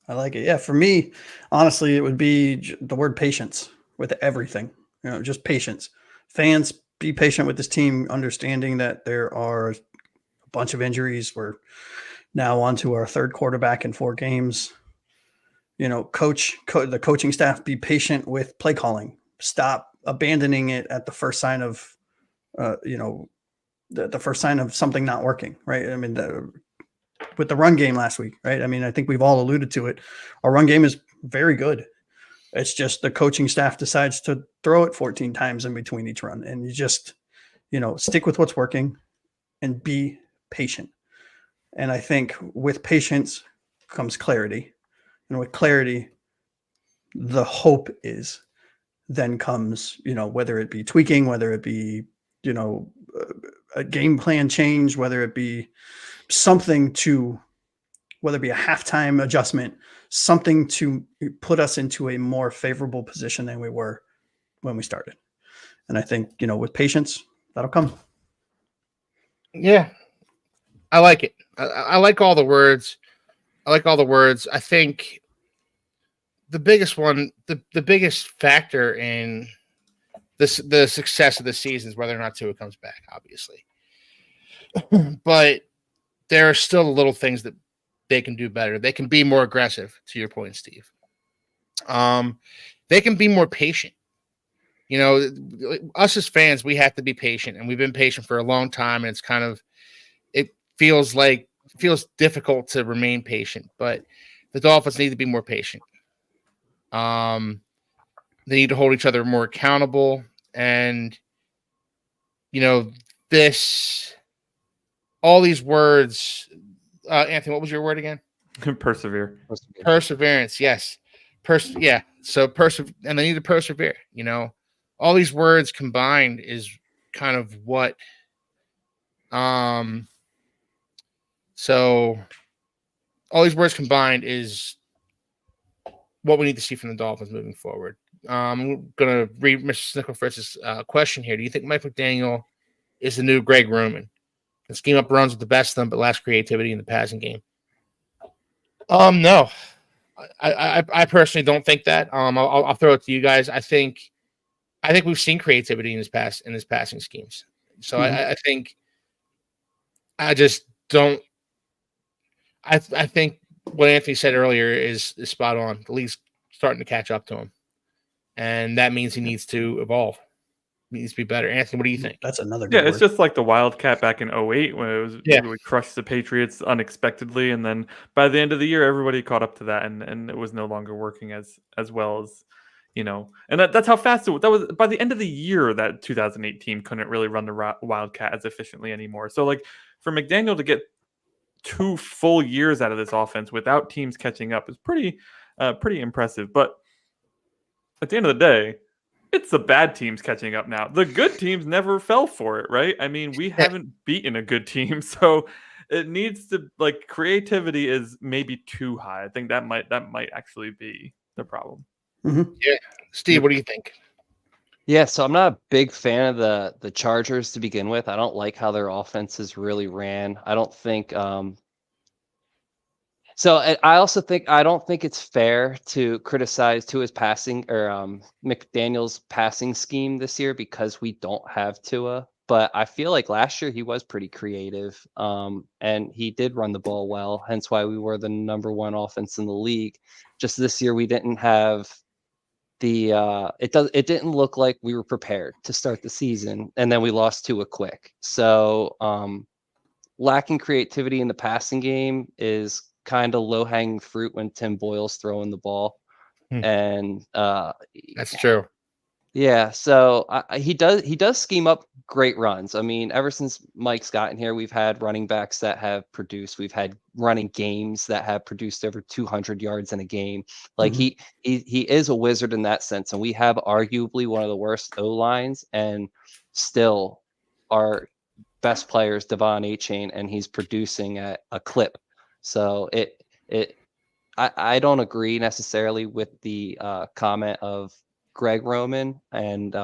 Yeah, for me, honestly, it would be the word patience with everything. Just patience. fans, be patient with this team, understanding that there are a bunch of injuries. We're now on to our third quarterback in 4 games. You know, the coaching staff, be patient with play calling. Stop abandoning it at the first sign of, the first sign of something not working, right? I mean, with the run game last week, right? I mean, I think we've all alluded to it. Our run game is very good. It's just the coaching staff decides to throw it 14 times in between each run. And you just, stick with what's working and be patient. And I think with patience comes clarity. And with clarity, the hope is then comes, whether it be tweaking, whether it be, a game plan change, whether it be something whether it be a halftime adjustment, something to put us into a more favorable position than we were when we started. And I think, with patience, that'll come. Yeah. I like it. I like all the words. I think the biggest one, the biggest factor in the success of the season is whether or not Tua comes back, obviously. But there are still little things that they can do better. They can be more aggressive, to your point, Steve. They can be more patient. Us as fans, we have to be patient, and we've been patient for a long time, and it feels difficult to remain patient, but the Dolphins need to be more patient. They need to hold each other more accountable, and all these words. Anthony, what was your word again? Persevere. Perseverance. Yes. So and they need to persevere. All these words combined is kind of what. So all these words combined is what we need to see from the Dolphins moving forward. I'm going to read Mr. Snicklefritz's question here. Do you think Mike McDaniel is the new Greg Roman? Can scheme up runs with the best of them, but lacks creativity in the passing game? No. I personally don't think that. I'll throw it to you guys. I think we've seen creativity in his passing schemes. So I think I just don't. I think what Anthony said earlier is spot on. The league's starting to catch up to him, and that means he needs to evolve. He needs to be better. Anthony, what do you think? That's another good it's word. just like the Wildcat back in 2008 when it was we crushed the Patriots unexpectedly, and then by the end of the year, everybody caught up to that, and it was no longer working as well as and that's how fast it was. That was by the end of the year that 2008 team couldn't really run the Wildcat as efficiently anymore. So like for McDaniel to get 2 full years out of this offense without teams catching up is pretty impressive. But at the end of the day, it's the bad teams catching up now. The good teams never fell for it, right? I mean, we haven't beaten a good team, so it needs to creativity is maybe too high. I think that might actually be the problem. Mm-hmm. Yeah, Steve, what do you think? Yeah, so I'm not a big fan of the Chargers to begin with. I don't like how their offenses really ran. I don't think so I don't think it's fair to criticize Tua's passing or McDaniel's passing scheme this year because we don't have Tua. But I feel like last year he was pretty creative, and he did run the ball well. Hence why we were the number 1 offense in the league. Just this year we didn't have it didn't look like we were prepared to start the season, and then we lost Tua quick. So lacking creativity in the passing game is kind of low-hanging fruit when Tim Boyle's throwing the ball. And that's true. Yeah, so he does scheme up great runs. I mean, ever since Mike's gotten here, we've had running backs that have produced. We've had running games that have produced over 200 yards in a game. Like he is a wizard in that sense, and we have arguably one of the worst O-lines, and still our best player is Devon Achane, and he's producing at a clip. So I don't agree necessarily with the comment of Greg Roman, and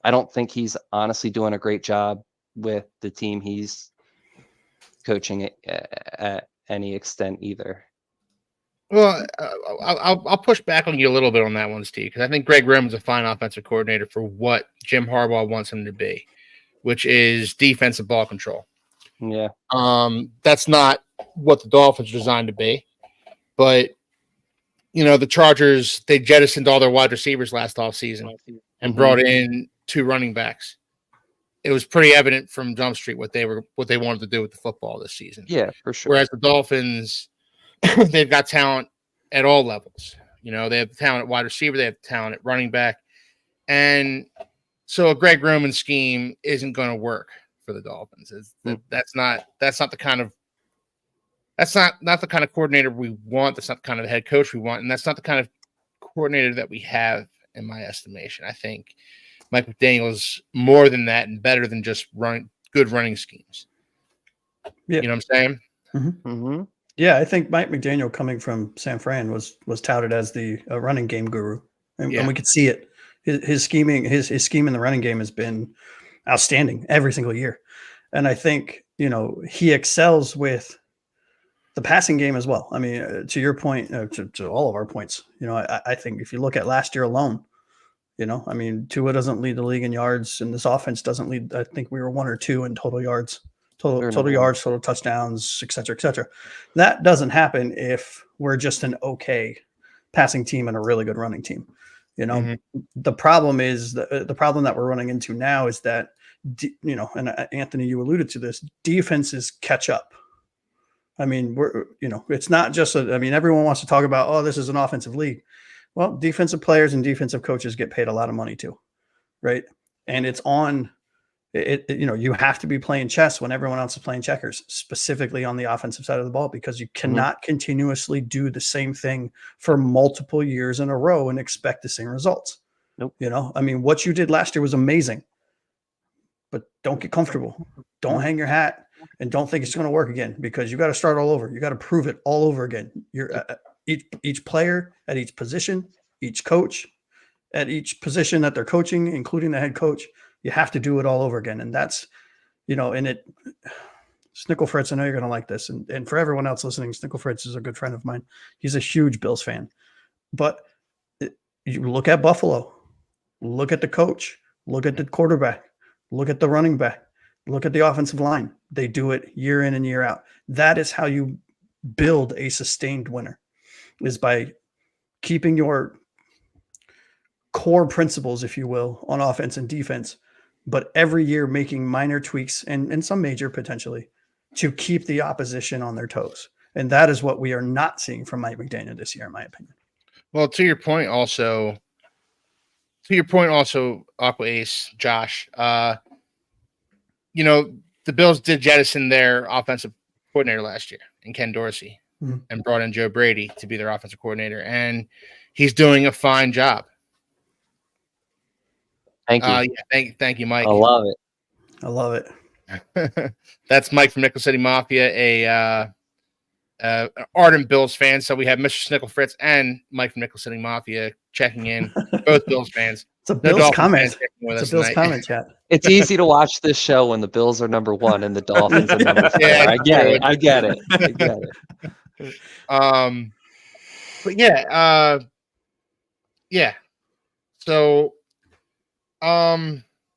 I don't think he's honestly doing a great job with the team he's coaching at any extent either. Well, I'll push back on you a little bit on that one, Steve, because I think Greg Roman's a fine offensive coordinator for what Jim Harbaugh wants him to be, which is defensive ball control. Yeah. That's not what the Dolphins are designed to be, but the Chargers, they jettisoned all their wide receivers last offseason and brought in 2 running backs. It was pretty evident from Jump Street what they wanted to do with the football this season. Yeah, for sure. Whereas the Dolphins, they've got talent at all levels. They have talent at wide receiver, they have talent at running back, and so a Greg Roman scheme isn't going to work for the Dolphins. That's not the kind of coordinator we want. That's not the kind of head coach we want, and that's not the kind of coordinator that we have, in my estimation. I think Mike McDaniel's more than that and better than just good running schemes. Yeah. You know what I'm saying? Mm-hmm. Mm-hmm. Yeah, I think Mike McDaniel, coming from San Fran, was touted as the running game guru, and we could see it. His scheming, his scheme in the running game has been outstanding every single year, and I think he excels with the passing game as well. I mean, to your point, to all of our points, I think if you look at last year alone, I mean, Tua doesn't lead the league in yards, and this offense doesn't lead. I think we were 1 or 2 in total yards. Total yards, total touchdowns, et cetera, et cetera. That doesn't happen if we're just an okay passing team and a really good running team. The problem is the problem that we're running into now is that, and Anthony, you alluded to this, defenses catch up. I mean, it's not just everyone wants to talk about, oh, this is an offensive league. Well, defensive players and defensive coaches get paid a lot of money too. Right. And it's on you have to be playing chess when everyone else is playing checkers, specifically on the offensive side of the ball, because you cannot continuously do the same thing for multiple years in a row and expect the same results. Nope. What you did last year was amazing, but don't get comfortable. Don't hang your hat and don't think it's going to work again, because you got to start all over. You got to prove it all over again. You're each player at each position, each coach at each position that they're coaching, including the head coach. You have to do it all over again. And that's, Snickle Fritz, I know you're going to like this. And for everyone else listening, Snickle Fritz is a good friend of mine. He's a huge Bills fan. But you look at Buffalo, look at the coach, look at the quarterback, look at the running back, look at the offensive line. They do it year in and year out. That is how you build a sustained winner, is by keeping your core principles, if you will, on offense and defense, but every year making minor tweaks and some major potentially to keep the opposition on their toes. And that is what we are not seeing from Mike McDaniel this year, in my opinion. Well, to your point also, Aqua Ace, Josh, the Bills did jettison their offensive coordinator last year in Ken Dorsey and brought in Joe Brady to be their offensive coordinator. And he's doing a fine job. Thank you. Thank you, Mike. I love it. That's Mike from Nickel City Mafia, an ardent Bills fan. So we have Mr. Snickle Fritz and Mike from Nickel City Mafia checking in, both Bills fans. It's a Bills comment. It's a Bills comment chat. It's easy to watch this show when the Bills are number 1 and the Dolphins are number 4. Yeah, I get it. But yeah. So,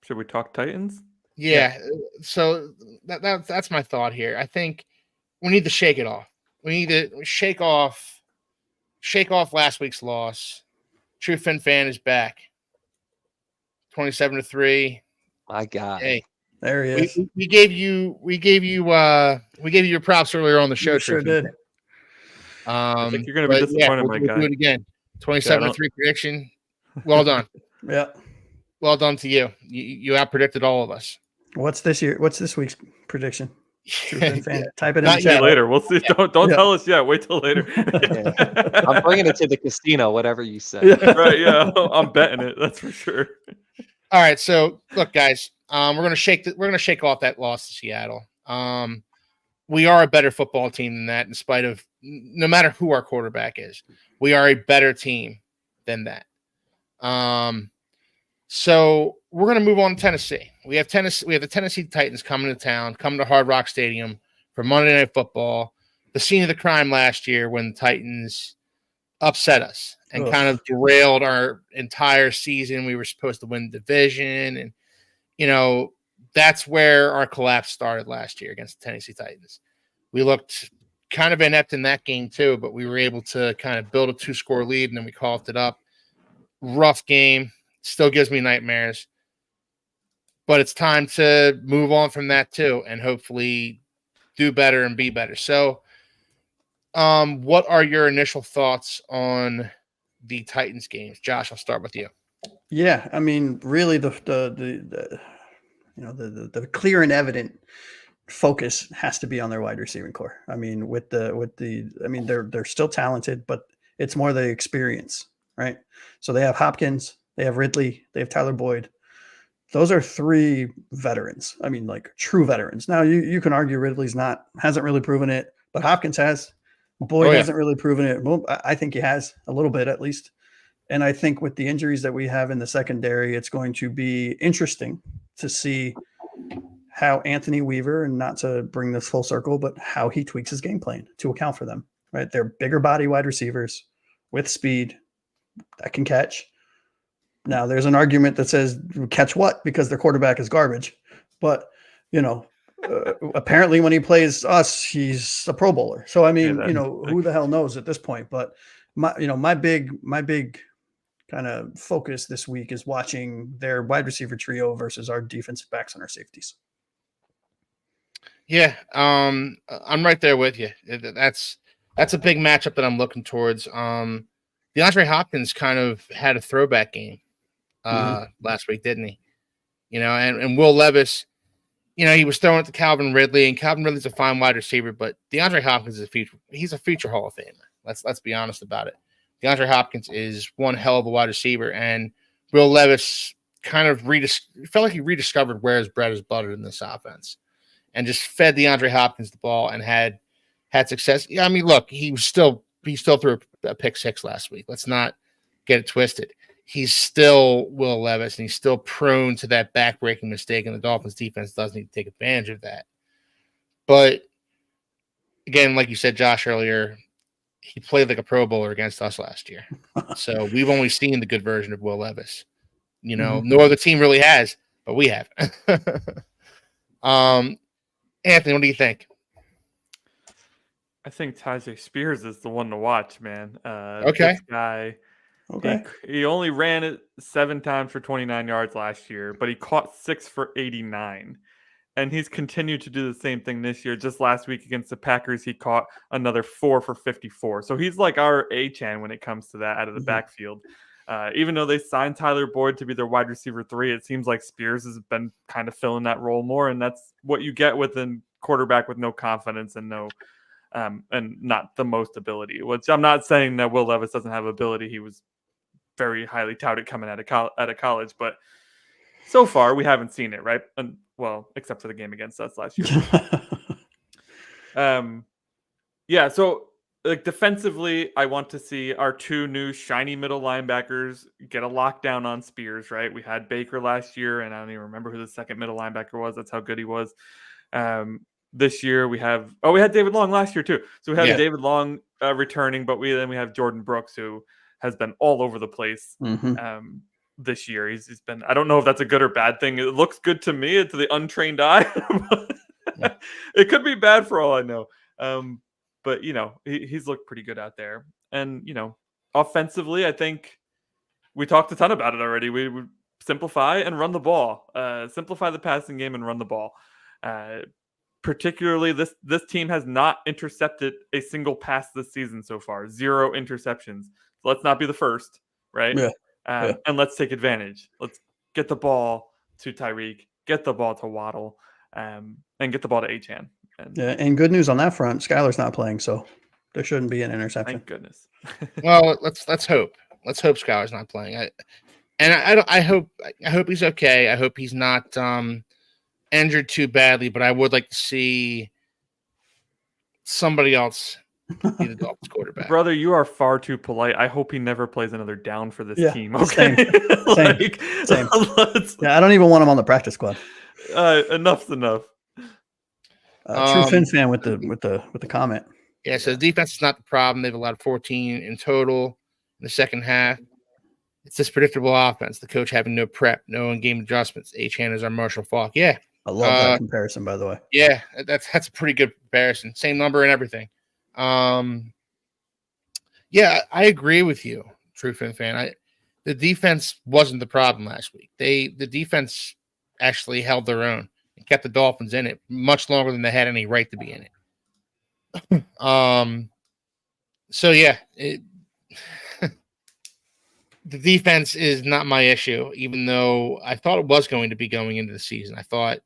should we talk Titans? Yeah. So that's my thought here. I think we need to shake it off. We need to shake off last week's loss. True Fin fan is back. 27-3. My God. Hey, there he is. We gave you your props earlier on the show. You sure did. I think you're going to be disappointed, my guy. We'll do it again. 27-3 prediction. Well done. Yeah. Well done to you. You outpredicted all of us. What's this week's prediction? Fan. Type it in the chat later. We'll see. Don't tell us yet. Wait till later. I'm bringing it to the casino, whatever you say. Right? Yeah, I'm betting it. That's for sure. All right. So look, guys, we're gonna shake off that loss to Seattle. We are a better football team than that. In spite of no matter who our quarterback is, we are a better team than that. So we're going to move on to Tennessee. We have the Tennessee Titans coming to town, coming to Hard Rock Stadium for Monday Night Football, the scene of the crime last year when the Titans upset us and kind of derailed our entire season. We were supposed to win the division, and that's where our collapse started last year against the Tennessee Titans. We looked kind of inept in that game too, but we were able to kind of build a 2-score lead, and then we coughed it up. Rough game. Still gives me nightmares. But it's time to move on from that too, and hopefully do better and be better. So, what are your initial thoughts on the Titans games? Josh, I'll start with you. Yeah, I mean, really, the clear and evident focus has to be on their wide receiving core. I mean, they're still talented, but it's more the experience, right? So they have Hopkins, they have Ridley, they have Tyler Boyd. Those are 3 veterans. I mean, like true veterans. Now you can argue Ridley's hasn't really proven it, but Hopkins has. Boyd hasn't really proven it. Well, I think he has a little bit at least. And I think with the injuries that we have in the secondary, it's going to be interesting to see how Anthony Weaver, and not to bring this full circle, but how he tweaks his game plan to account for them, right? They're bigger body wide receivers with speed that can catch. Now there's an argument that says catch what? Because their quarterback is garbage. But, apparently when he plays us, he's a Pro Bowler. So, I mean, who the hell knows at this point, but my big kind of focus this week is watching their wide receiver trio versus our defensive backs and our safeties. Yeah, I'm right there with you. That's a big matchup that I'm looking towards. DeAndre Hopkins kind of had a throwback game last week, didn't he? And Will Levis, he was throwing it to Calvin Ridley, and Calvin Ridley's a fine wide receiver, but DeAndre Hopkins is he's a future Hall of Famer. Let's be honest about it. DeAndre Hopkins is one hell of a wide receiver, and Will Levis kind of felt like he rediscovered where his bread is buttered in this offense, and just fed DeAndre Hopkins the ball and had success. Yeah, I mean, look, he still threw a pick 6 last week. Let's not get it twisted. He's still Will Levis, and he's still prone to that backbreaking mistake, and the Dolphins defense does need to take advantage of that. But again, like you said, Josh, earlier, he played like a Pro Bowler against us last year. So we've only seen the good version of Will Levis. No other team really has, but we have. Anthony, what do you think? I think Tyjae Spears is the one to watch, man. Okay. This guy, he only ran it 7 times for 29 yards last year, but he caught 6 for 89. And he's continued to do the same thing this year. Just last week against the Packers, he caught another 4 for 54. So he's like our A-chan when it comes to that out of the backfield. Even though they signed Tyler Boyd to be their wide receiver 3, it seems like Spears has been kind of filling that role more. And that's what you get with a quarterback with no confidence and and not the most ability. Which I'm not saying that Will Levis doesn't have ability. He was very highly touted coming out of college, but so far we haven't seen it, right? And well, except for the game against us last year. Yeah, so like defensively, I want to see our 2 new shiny middle linebackers get a lockdown on Spears, right? We had Baker last year, and I don't even remember who the second middle linebacker was. That's how good he was. This year we had David Long last year too. So we have David Long returning, but we have Jordan Brooks, who has been all over the place. This year he's been, I don't know if that's a good or bad thing. It looks good to me, to the untrained eye. It could be bad for all I know. But he's looked pretty good out there. And offensively, I think we talked a ton about it already. We would simplify and run the ball, simplify the passing game and run the ball. Particularly this team has not intercepted a single pass this season so far. 0 interceptions. So let's not be the first, right? Yeah. And let's take advantage. Let's get the ball to Tyreek, get the ball to Waddle, and get the ball to Achane. And good news on that front, Skylar's not playing, so there shouldn't be an interception. Thank goodness. Well, let's hope. Let's hope Skylar's not playing. I hope he's okay. I hope he's not injured too badly, but I would like to see somebody else be the Dolphins quarterback. Brother, you are far too polite. I hope he never plays another down for this team. Okay, same. Yeah, I don't even want him on the practice squad. Enough's enough. True Phins fan with the comment. Yeah, so the defense is not the problem. They've allowed 14 in total in the second half. It's this predictable offense. The coach having no prep, no in-game adjustments. Achane is our Marshall Faulk. Yeah. I love that comparison, by the way. Yeah, that's a pretty good comparison. Same number and everything. Yeah, I agree with you, true Fin fan. The defense wasn't the problem last week. The defense actually held their own and kept the Dolphins in it much longer than they had any right to be in it. So yeah, the defense is not my issue, even though I thought it was going to be going into the season. I thought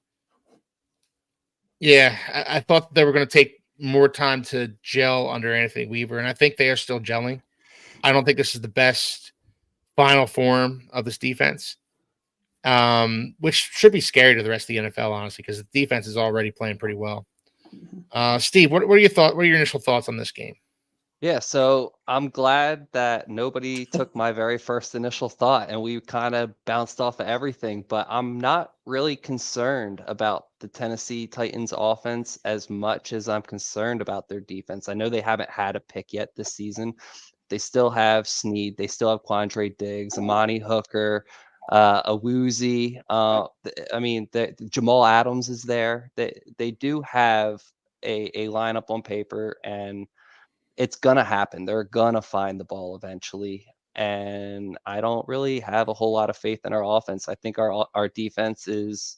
they were going to take more time to gel under Anthony Weaver, and I think they are still gelling. I don't think this is the best final form of this defense, which should be scary to the rest of the NFL, honestly, because the defense is already playing pretty well. Steve, what are your thoughts? What are your initial thoughts on this game? Yeah, so I'm glad that nobody took my very first initial thought and we kind of bounced off of everything, but I'm not really concerned about the Tennessee Titans offense as much as I'm concerned about their defense. I know they haven't had a pick yet this season. They still have Snead, they still have Quandre Diggs, Amani Hooker, Awuzie. Jamal Adams is there. They do have a lineup on paper, and it's gonna happen. They're gonna find the ball eventually, and I don't really have a whole lot of faith in our offense. I think our defense is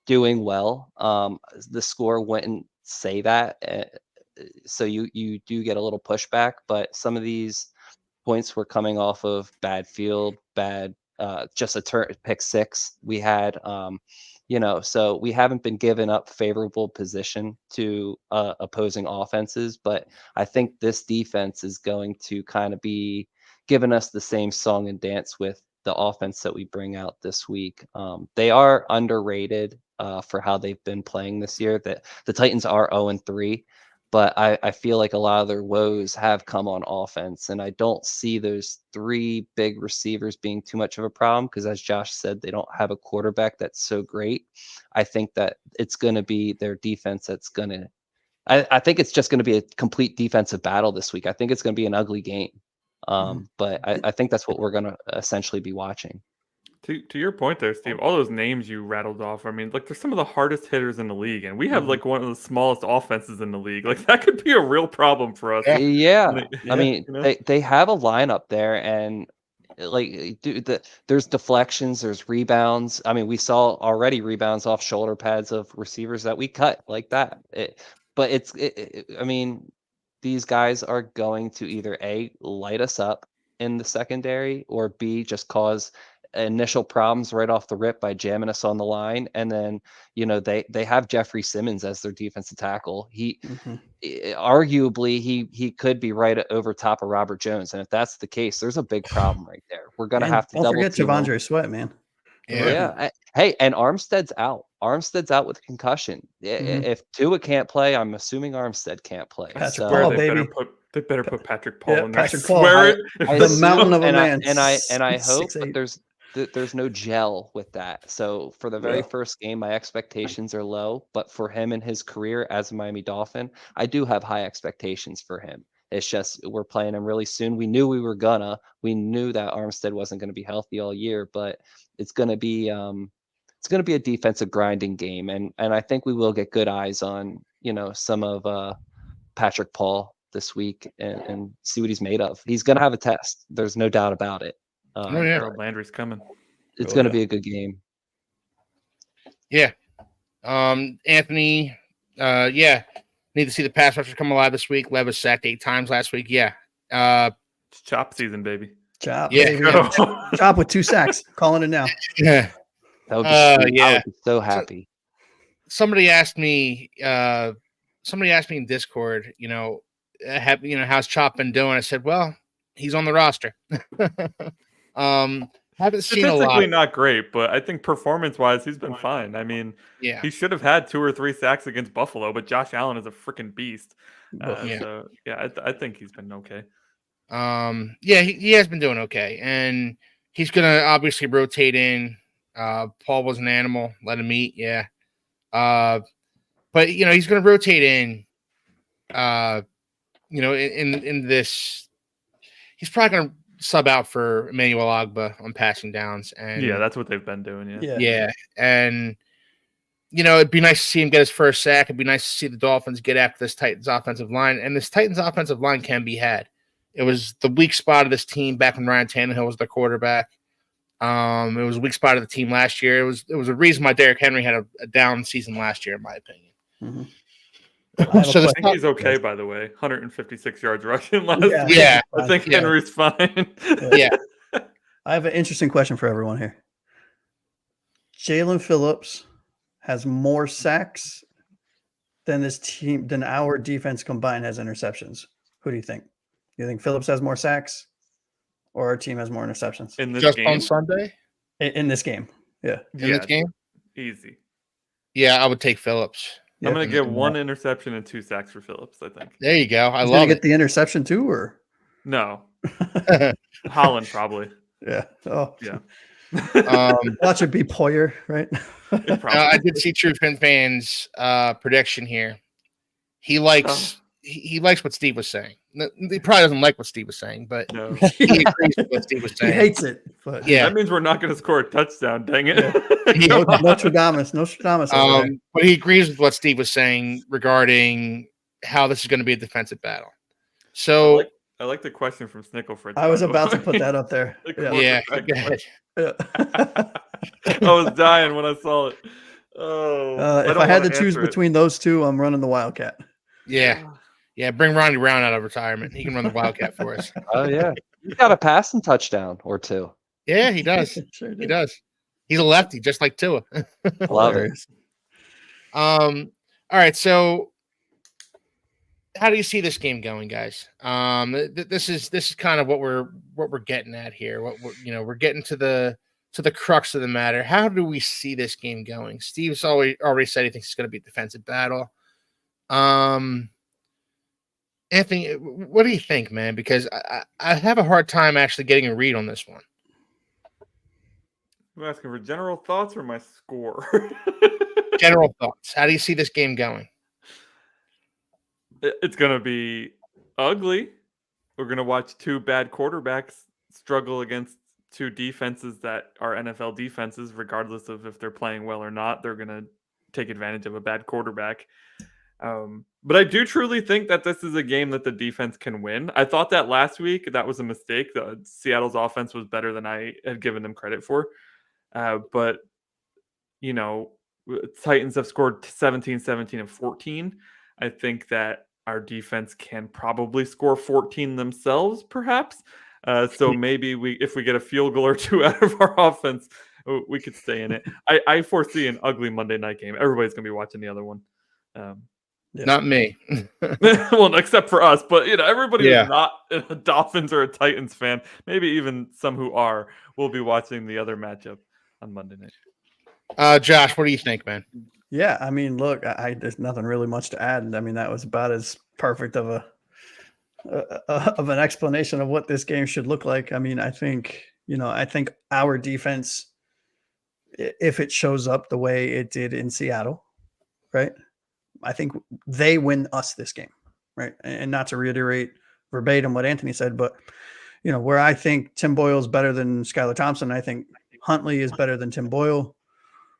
doing well. The score wouldn't say that, so you do get a little pushback, but some of these points were coming off of bad field, just a pick six we had. So we haven't been given up favorable position to opposing offenses, but I think this defense is going to kind of be giving us the same song and dance with the offense that we bring out this week. They are underrated for how they've been playing this year. That the Titans are 0-3, but I feel like a lot of their woes have come on offense, and I don't see those three big receivers being too much of a problem because, as Josh said, they don't have a quarterback that's so great. I think that it's going to be their defense that's going to – I think it's just going to be a complete defensive battle this week. I think it's going to be an ugly game, but I think that's what we're going to essentially be watching. To your point there, Steve, all those names you rattled off, I mean, like, they're some of the hardest hitters in the league, and we have like one of the smallest offenses in the league. Like, that could be a real problem for us. Yeah. I mean, they have a lineup there, and like, there's deflections, there's rebounds. I mean, we saw already rebounds off shoulder pads of receivers that we cut like that. I mean, these guys are going to either A, light us up in the secondary, or B, just cause initial problems right off the rip by jamming us on the line. And then, they have Jeffrey Simmons as their defensive tackle. Arguably he could be right over top of Robert Jones. And if that's the case, there's a big problem right there. We're going to have to don't forget Javondre Sweat, man. Yeah. Hey, and Armstead's out. Armstead's out with concussion. If Tua can't play, I'm assuming Armstead can't play. Patrick Paul, baby. They better put Patrick Paul in there. Patrick Paul, the mountain of a man. And I hope that there's no gel with that. So for the very first game, my expectations are low. But for him and his career as a Miami Dolphin, I do have high expectations for him. It's just we're playing him really soon. We knew we knew that Armstead wasn't going to be healthy all year, but it's going to be a defensive grinding game, and I think we will get good eyes on some of Patrick Paul this week and see what he's made of. He's going to have a test. There's no doubt about it. Landry's coming. It's going to be a good game. Yeah. Anthony, need to see the pass rushers come alive this week. Levis sacked 8 times last week. Yeah. It's chop season, baby. Chop, baby. Chop with 2 sacks. Calling it now. Yeah. That would be I would be so happy. Somebody asked me in Discord, how's Chop been doing? I said, well, he's on the roster. Haven't seen a lot. Statistically not great, but I think performance-wise, he's been fine. I mean, he should have had 2 or 3 sacks against Buffalo, but Josh Allen is a freaking beast. So I think he's been okay. He has been doing okay, and he's gonna obviously rotate in. Paul was an animal. Let him eat. Yeah. But he's gonna rotate in. in this, he's probably going to sub out for Emmanuel Ogbah on passing downs. And that's what they've been doing. Yeah. And, it'd be nice to see him get his first sack. It'd be nice to see the Dolphins get after this Titans offensive line. And this Titans offensive line can be had. It was the weak spot of this team back when Ryan Tannehill was the quarterback. It was a weak spot of the team last year. It was a reason why Derrick Henry had a down season last year, in my opinion. Mm-hmm. I think he's okay, by the way. 156 yards rushing last week. Yeah. I think Henry's fine. Yeah. I have an interesting question for everyone here. Jalen Phillips has more sacks than our defense combined has interceptions. Who do you think? Do you think Phillips has more sacks or our team has more interceptions? In this Just game? on Sunday? In this game. Yeah. In this game? Easy. Yeah, I would take Phillips. I'm going to give 1 interception and 2 sacks for Phillips, I think. There you go. I love it. Get the interception too, or? No. Holland, probably. Yeah. Oh. Yeah. Watch it be Poyer, right? I did see True Fin Fans prediction here. He likes he likes what Steve was saying. He probably doesn't like what Steve was saying, but he agrees with what Steve was saying. He hates it. But that means we're not going to score a touchdown. Dang it! Nostradamus. But he agrees with what Steve was saying regarding how this is going to be a defensive battle. So I like the question from Snickleford. I was about to put that up there. Go ahead. I was dying when I saw it. If I had to choose between those two, I'm running the Wildcat. Yeah, bring Ronnie Brown out of retirement. He can run the Wildcat for us. Oh, yeah. He's got a passing touchdown or 2. Yeah, he does. Sure he does. He's a lefty, just like Tua. Love it. All right, so how do you see this game going, guys? This is kind of what we're getting at here. We're getting to the crux of the matter. How do we see this game going? Steve's already said he thinks it's going to be a defensive battle. Anthony, what do you think, man? Because I have a hard time actually getting a read on this one. I'm asking for general thoughts or my score? General thoughts. How do you see this game going? It's going to be ugly. We're going to watch 2 bad quarterbacks struggle against 2 defenses that are NFL defenses, regardless of if they're playing well or not. They're going to take advantage of a bad quarterback. But I do truly think that this is a game that the defense can win. I thought that last week that was a mistake. Seattle's offense was better than I had given them credit for. But, Titans have scored 17, 17, and 14. I think that our defense can probably score 14 themselves, perhaps. So maybe if we get a field goal or 2 out of our offense, we could stay in it. I foresee an ugly Monday night game. Everybody's going to be watching the other one. Not me. Well, except for us. But, everybody who's not a Dolphins or a Titans fan, maybe even some who are, will be watching the other matchup on Monday night. Josh, what do you think, man? Yeah, I mean, look, there's nothing really much to add. I mean, that was about as perfect of an explanation of what this game should look like. I mean, I think our defense, if it shows up the way it did in Seattle, right? I think they win us this game, right? And not to reiterate verbatim what Anthony said, but where I think Tim Boyle is better than Skylar Thompson, I think Huntley is better than Tim Boyle.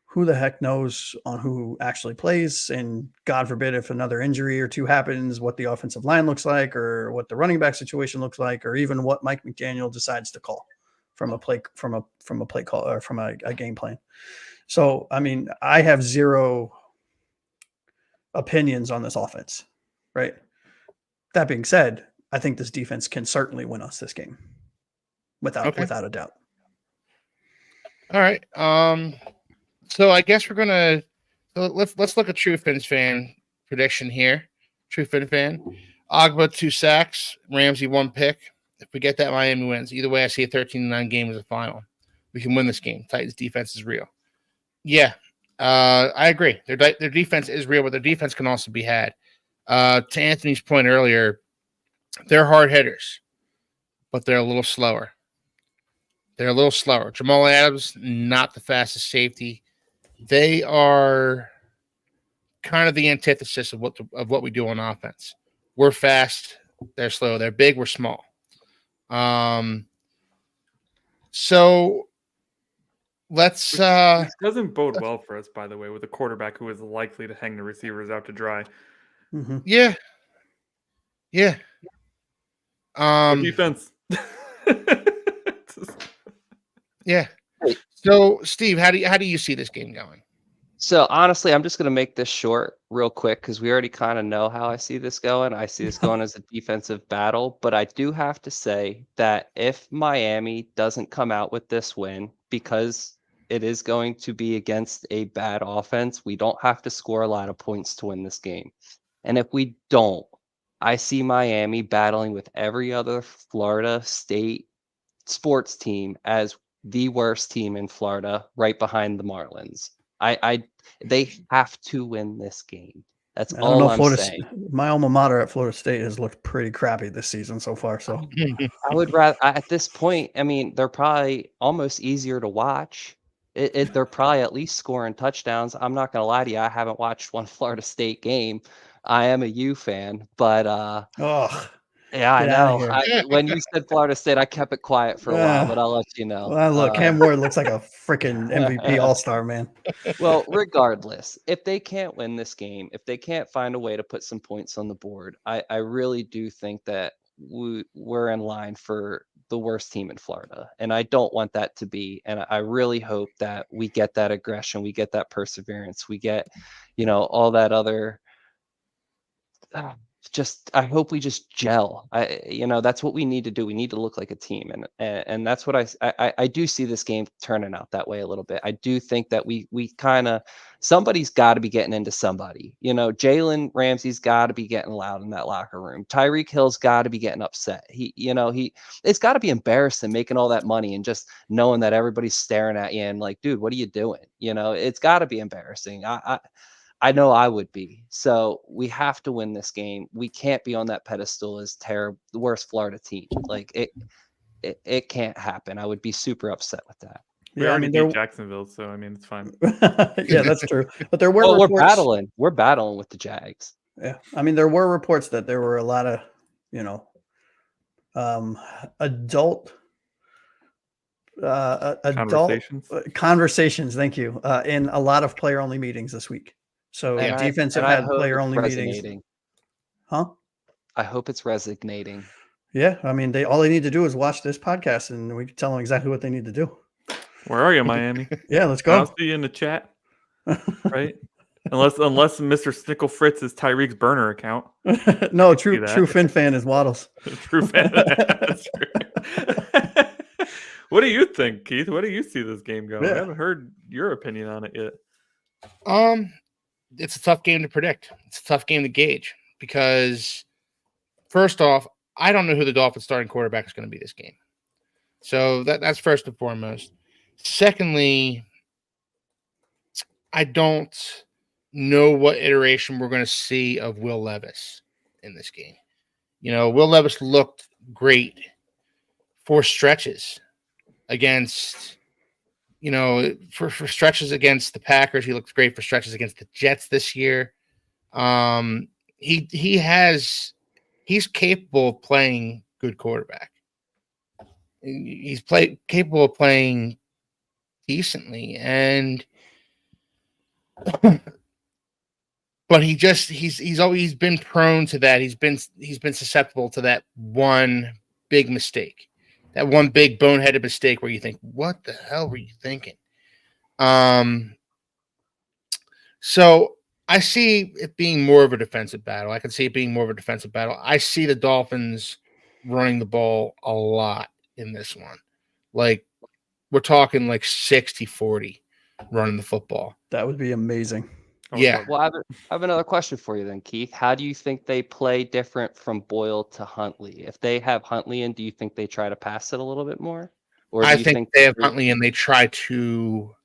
Who the heck knows on who actually plays? And God forbid if another injury or 2 happens, what the offensive line looks like, or what the running back situation looks like, or even what Mike McDaniel decides to call from a play call or from a game plan. So, I mean, I have zero opinions on this offense, right? That being said, I think this defense can certainly win us this game without a doubt. All right. So I guess we're gonna let's look at True Fins fan prediction here. True Fin fan, Ogbah 2 sacks, Ramsey 1 pick. If we get that, Miami wins. Either way, I see a 13-9 game as a final. We can win this game. Titans defense is real. Yeah, I agree. Their defense is real, but their defense can also be had. To Anthony's point earlier, they're hard hitters, but they're a little slower. Jamal Adams, not the fastest safety. They are kind of the antithesis of what we do on offense. We're fast. They're slow. They're big. We're small. So let's. This doesn't bode well for us, by the way, with a quarterback who is likely to hang the receivers out to dry. Mm-hmm. Yeah. Yeah. Defense. Yeah. So, Steve, how do you see this game going? So honestly, I'm just going to make this short real quick because we already kind of know how I see this going. I see this going as a defensive battle, but I do have to say that if Miami doesn't come out with this win, because it is going to be against a bad offense, we don't have to score a lot of points to win this game. And if we don't, I see Miami battling with every other Florida State sports team as the worst team in Florida, right behind the Marlins. They have to win this game. That's all I'm saying. My alma mater at Florida State has looked pretty crappy this season so far. So I would rather at this point. I mean, they're probably almost easier to watch. They're probably at least scoring touchdowns. I'm not gonna lie to you. I haven't watched one Florida State game. I am a U fan, but yeah, I know. When you said Florida State, I kept it quiet for a while, but I'll let you know. Well, look, Cam Ward looks like a freaking MVP All-Star, man. Well, regardless, if they can't win this game, if they can't find a way to put some points on the board, I really do think that we're in line for the worst team in Florida. And I don't want that to be. And I really hope that we get that aggression, we get that perseverance, we get, all that other I hope we just gel. That's what we need to do. We need to look like a team, and that's what I do see this game turning out that way a little bit. I do think that we kind of somebody's got to be getting into somebody. Jalen Ramsey's got to be getting loud in that locker room. Tyreek Hill's got to be getting upset. It's got to be embarrassing making all that money and just knowing that everybody's staring at you and like, dude, what are you doing? It's got to be embarrassing. I know I would be. So we have to win this game. We can't be on that pedestal as the worst Florida team. Like it can't happen. I would be super upset with that. We already beat Jacksonville, so I mean it's fine. Yeah, that's true. But there were reports, we're battling with the Jags. Yeah, I mean there were reports that there were a lot of adult conversations. Thank you. In a lot of player only meetings this week. So defense have had player only meetings. Huh? I hope it's resonating. Yeah, I mean all they need to do is watch this podcast and we can tell them exactly what they need to do. Where are you, Miami? Yeah, let's go. I'll see you in the chat. Right? Unless Mr. Snickle Fritz is Tyreek's burner account. No, true Fin fan is Waddles. True fan. That's true. What do you think, Keith? What do you see this game going? I haven't heard your opinion on it yet. It's a tough game to predict. It's a tough game to gauge because, first off, I don't know who the Dolphins starting quarterback is going to be this game. So that's first and foremost. Secondly, I don't know what iteration we're going to see of Will Levis in this game. Will Levis looked great for stretches against for stretches against the Packers. He looked great for stretches against the Jets this year. He's capable of playing good quarterback. He's capable of playing decently, and but he's always been prone to that. He's been susceptible to that one big mistake. That one big boneheaded mistake where you think, what the hell were you thinking? So I see it being more of a defensive battle. I can see it being more of a defensive battle. I see the Dolphins running the ball a lot in this one. Like, we're talking like 60-40 running the football. That would be amazing. Yeah. Well, I have another question for you then, Keith. How do you think they play different from Boyle to Huntley? If they have Huntley in, do you think they try to pass it a little bit more? Or I think they have Huntley and they try to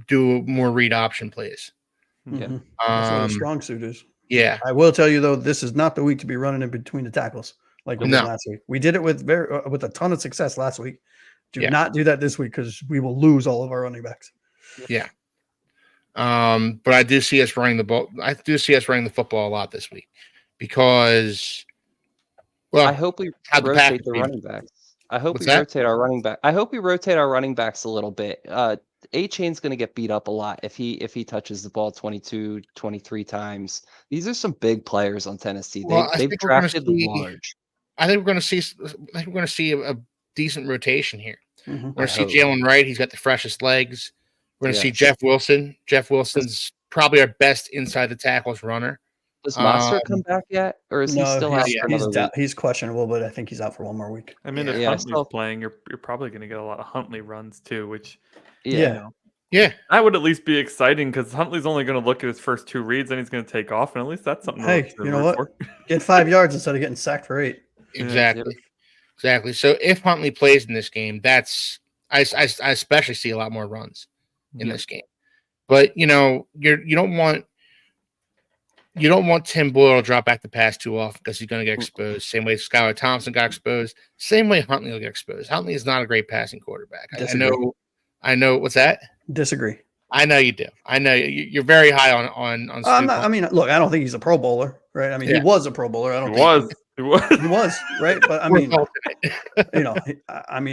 do more read option plays. Yeah. That's what a strong suit is. Yeah. I will tell you, though, this is not the week to be running in between the tackles like we did last week. We did it with a ton of success last week. Do not do that this week because we will lose all of our running backs. Yeah. But I do see us running the ball. I do see us running the football a lot this week because I hope we rotate the running backs. I hope we rotate our running back. I hope we rotate our running backs a little bit. A-Chain's going to get beat up a lot if he touches the ball 22, 23 times. These are some big players on Tennessee. They've drafted large. I think we're going to see a decent rotation here. Mm-hmm. We're going to see Jalen Wright. He's got the freshest legs. We're going to see Jeff Wilson. Jeff Wilson's probably our best inside the tackles runner. Does Mostert come back yet, or is he still out for another week? He's questionable, but I think he's out for one more week. I mean, if Huntley's playing, you're probably going to get a lot of Huntley runs too, which I would at least be exciting because Huntley's only going to look at his first 2 reads and he's going to take off, and at least that's something. Hey, you know what? Get 5 yards instead of getting sacked for 8. Exactly. So if Huntley plays in this game, I especially see a lot more runs in this game. But you don't want Tim Boyle to drop back the pass too often because he's going to get exposed. Same way Skylar Thompson got exposed. Same way Huntley will get exposed. Huntley is not a great passing quarterback. I know. What's that? Disagree. I know you do. I know you're very high on. I mean, look, I don't think he's a Pro Bowler, right? I mean, he was a Pro Bowler. I don't. He was, right? But I mean,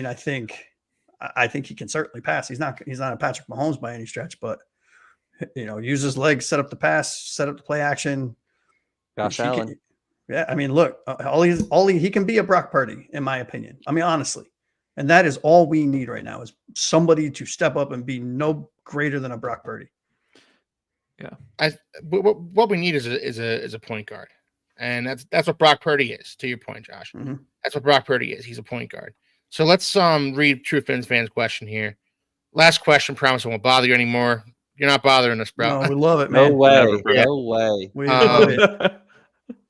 I think he can certainly pass. He's not a Patrick Mahomes by any stretch, but use his legs, set up the pass, set up the play action. Josh Allen. I mean, look, he can be a Brock Purdy, in my opinion. I mean, honestly, and that is all we need right now is somebody to step up and be no greater than a Brock Purdy. Yeah, what we need is a point guard, and that's what Brock Purdy is. To your point, Josh, that's what Brock Purdy is. He's a point guard. So let's read True Phins fans' question here. Last question. Promise I won't bother you anymore. You're not bothering us, bro. No, we love it, man. No way. We love it.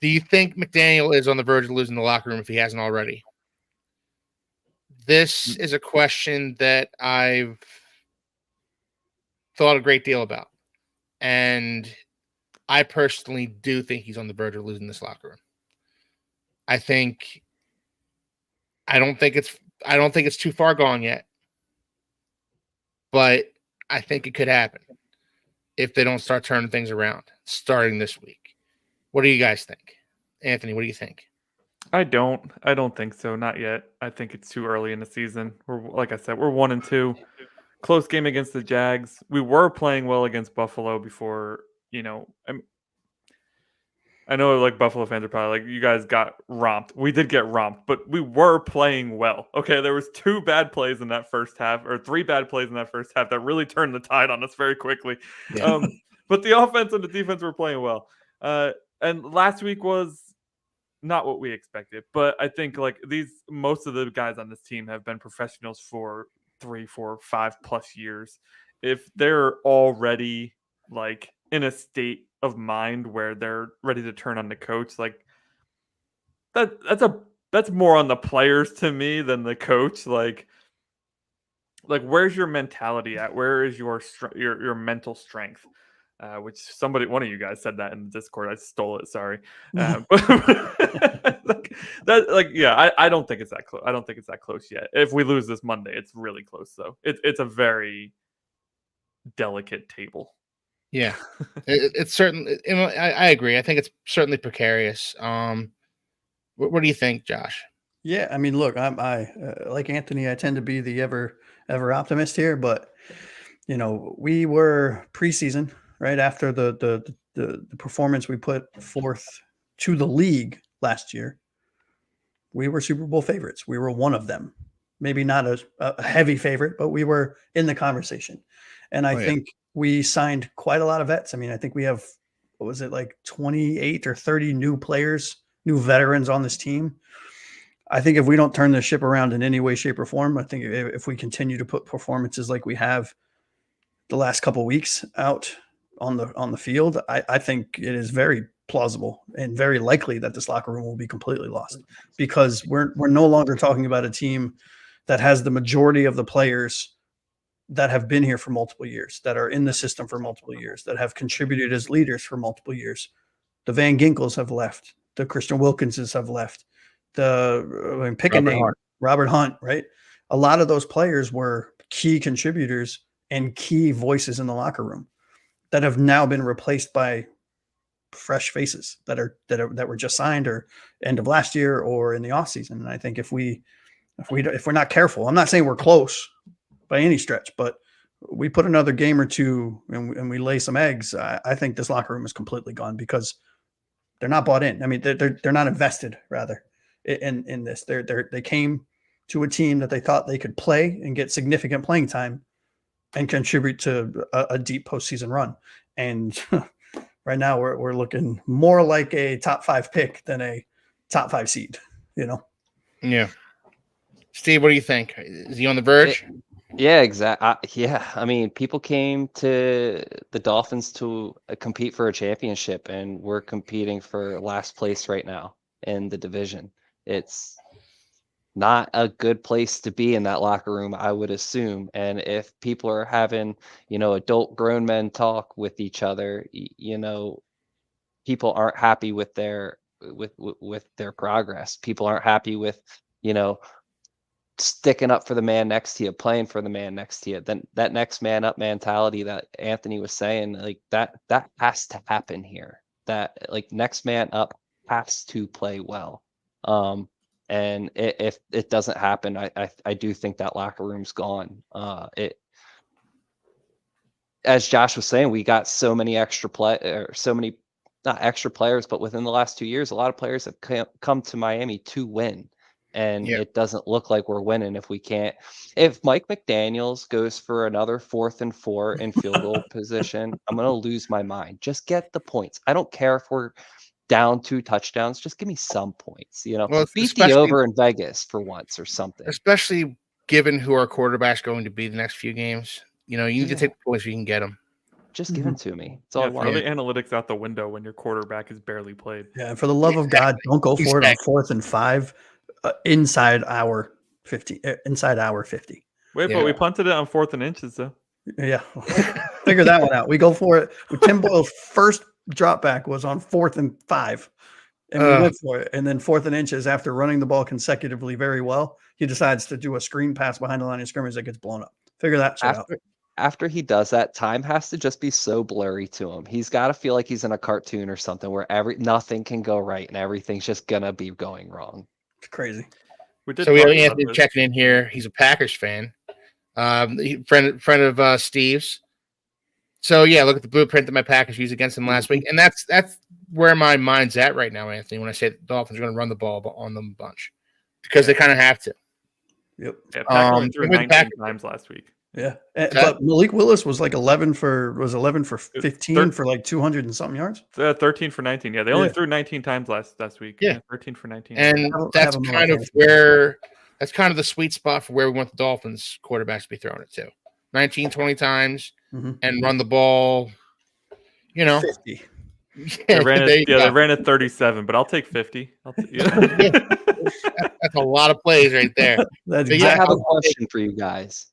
Do you think McDaniel is on the verge of losing the locker room if he hasn't already? This is a question that I've thought a great deal about. And I personally do think he's on the verge of losing this locker room. I don't think it's too far gone yet. But I think it could happen if they don't start turning things around starting this week. What do you guys think? Anthony, what do you think? I don't think so. Not yet. I think it's too early in the season. Like I said, we're 1-2. Close game against the Jags. We were playing well against Buffalo before, I know like Buffalo fans are probably like, you guys got romped. We did get romped, but we were playing well. Okay, there was 2 bad plays in that first half, or 3 bad plays in that first half that really turned the tide on us very quickly. Yeah. But the offense and the defense were playing well. And last week was not what we expected. But I think like most of the guys on this team have been professionals for 3, 4, 5+ years. If they're already like in a state of mind where they're ready to turn on the coach, like that's more on the players to me than the coach. Like where's your mentality at? Where is your mental strength? Which one of you guys said that in the Discord. I stole it. Sorry. I don't think it's that close. I don't think it's that close yet. If we lose this Monday, it's really close though. It's a very delicate table. Yeah, it's certainly. I agree. I think it's certainly precarious. What do you think, Josh? Yeah, I mean, look, I like Anthony. I tend to be the ever optimist here, but we were preseason right after the performance we put forth to the league last year. We were Super Bowl favorites. We were one of them. Maybe not a heavy favorite, but we were in the conversation. And I think we signed quite a lot of vets. I mean, I think we have, what was it, like 28 or 30 new players, new veterans on this team. I think if we don't turn the ship around in any way, shape, or form, I think if we continue to put performances like we have the last couple of weeks out on the field, I think it is very plausible and very likely that this locker room will be completely lost, because we're no longer talking about a team that has the majority of the players that have been here for multiple years, that are in the system for multiple years, that have contributed as leaders for multiple years. The Van Ginkels have left. The Christian Wilkinses have left. Robert Hunt, right? A lot of those players were key contributors and key voices in the locker room that have now been replaced by fresh faces that were just signed or end of last year or in the offseason. And I think if we're not careful, I'm not saying we're close by any stretch, but we put another game or two and we lay some eggs, I think this locker room is completely gone because they're not bought in. I mean, they're not invested rather in this. They came to a team that they thought they could play and get significant playing time and contribute to a deep postseason run. And right now we're looking more like a top 5 pick than a top 5 seed, Yeah. Steve, what do you think? Is he on the verge? Yeah, exactly. Yeah, I mean, people came to the Dolphins to compete for a championship, and we're competing for last place right now in the division. It's not a good place to be in that locker room, I would assume. And if people are having, adult grown men talk with each other, people aren't happy with their progress. People aren't happy with, sticking up for the man next to you, playing for the man next to you. Then that next man up mentality that Anthony was saying, like that has to happen here. That like next man up has to play well. And if it doesn't happen, I do think that locker room's gone. As Josh was saying, we got so many not extra players, but within the last 2 years, a lot of players have come to Miami to win. And it doesn't look like we're winning if Mike McDaniels goes for another 4th and 4 in field goal position, I'm going to lose my mind. Just get the points. I don't care if we're down 2 touchdowns. Just give me some points, Well, beat the over in Vegas for once or something. Especially given who our quarterback's going to be the next few games. You need to take the points if you can get them. Just give them to me. It's all I want. Throw the analytics out the window when your quarterback is barely played. Yeah, and for the love of God, don't go for it on 4th and 5 inside hour 50. Wait, but we punted it on 4th and inches, though. Yeah, figure that one out. We go for it. Tim Boyle's first drop back was on 4th and 5, and we went for it. And then 4th and inches, after running the ball consecutively very well, he decides to do a screen pass behind the line of scrimmage that gets blown up. Figure that shit out. After he does that, time has to just be so blurry to him. He's got to feel like he's in a cartoon or something where nothing can go right and everything's just gonna be going wrong. It's crazy. So we have Anthony checking in here. He's a Packers fan, friend of Steve's. So yeah, look at the blueprint that my Packers used against him last week, and that's where my mind's at right now, Anthony. When I say the Dolphins are going to run the ball on them a bunch because they kind of have to. Yep. Yeah, Packers threw 19 times last week. Yeah, but Malik Willis was like 11 for 15 for like 200 and something yards. 13 for 19. Yeah, they only threw 19 times last week. Yeah, 13 for 19. And that's kind of the sweet spot for where we want the Dolphins quarterbacks to be throwing it to. 19, 20 times and run the ball. 50. They ran at 37, but I'll take 50. That's a lot of plays right there. I have a question for you guys.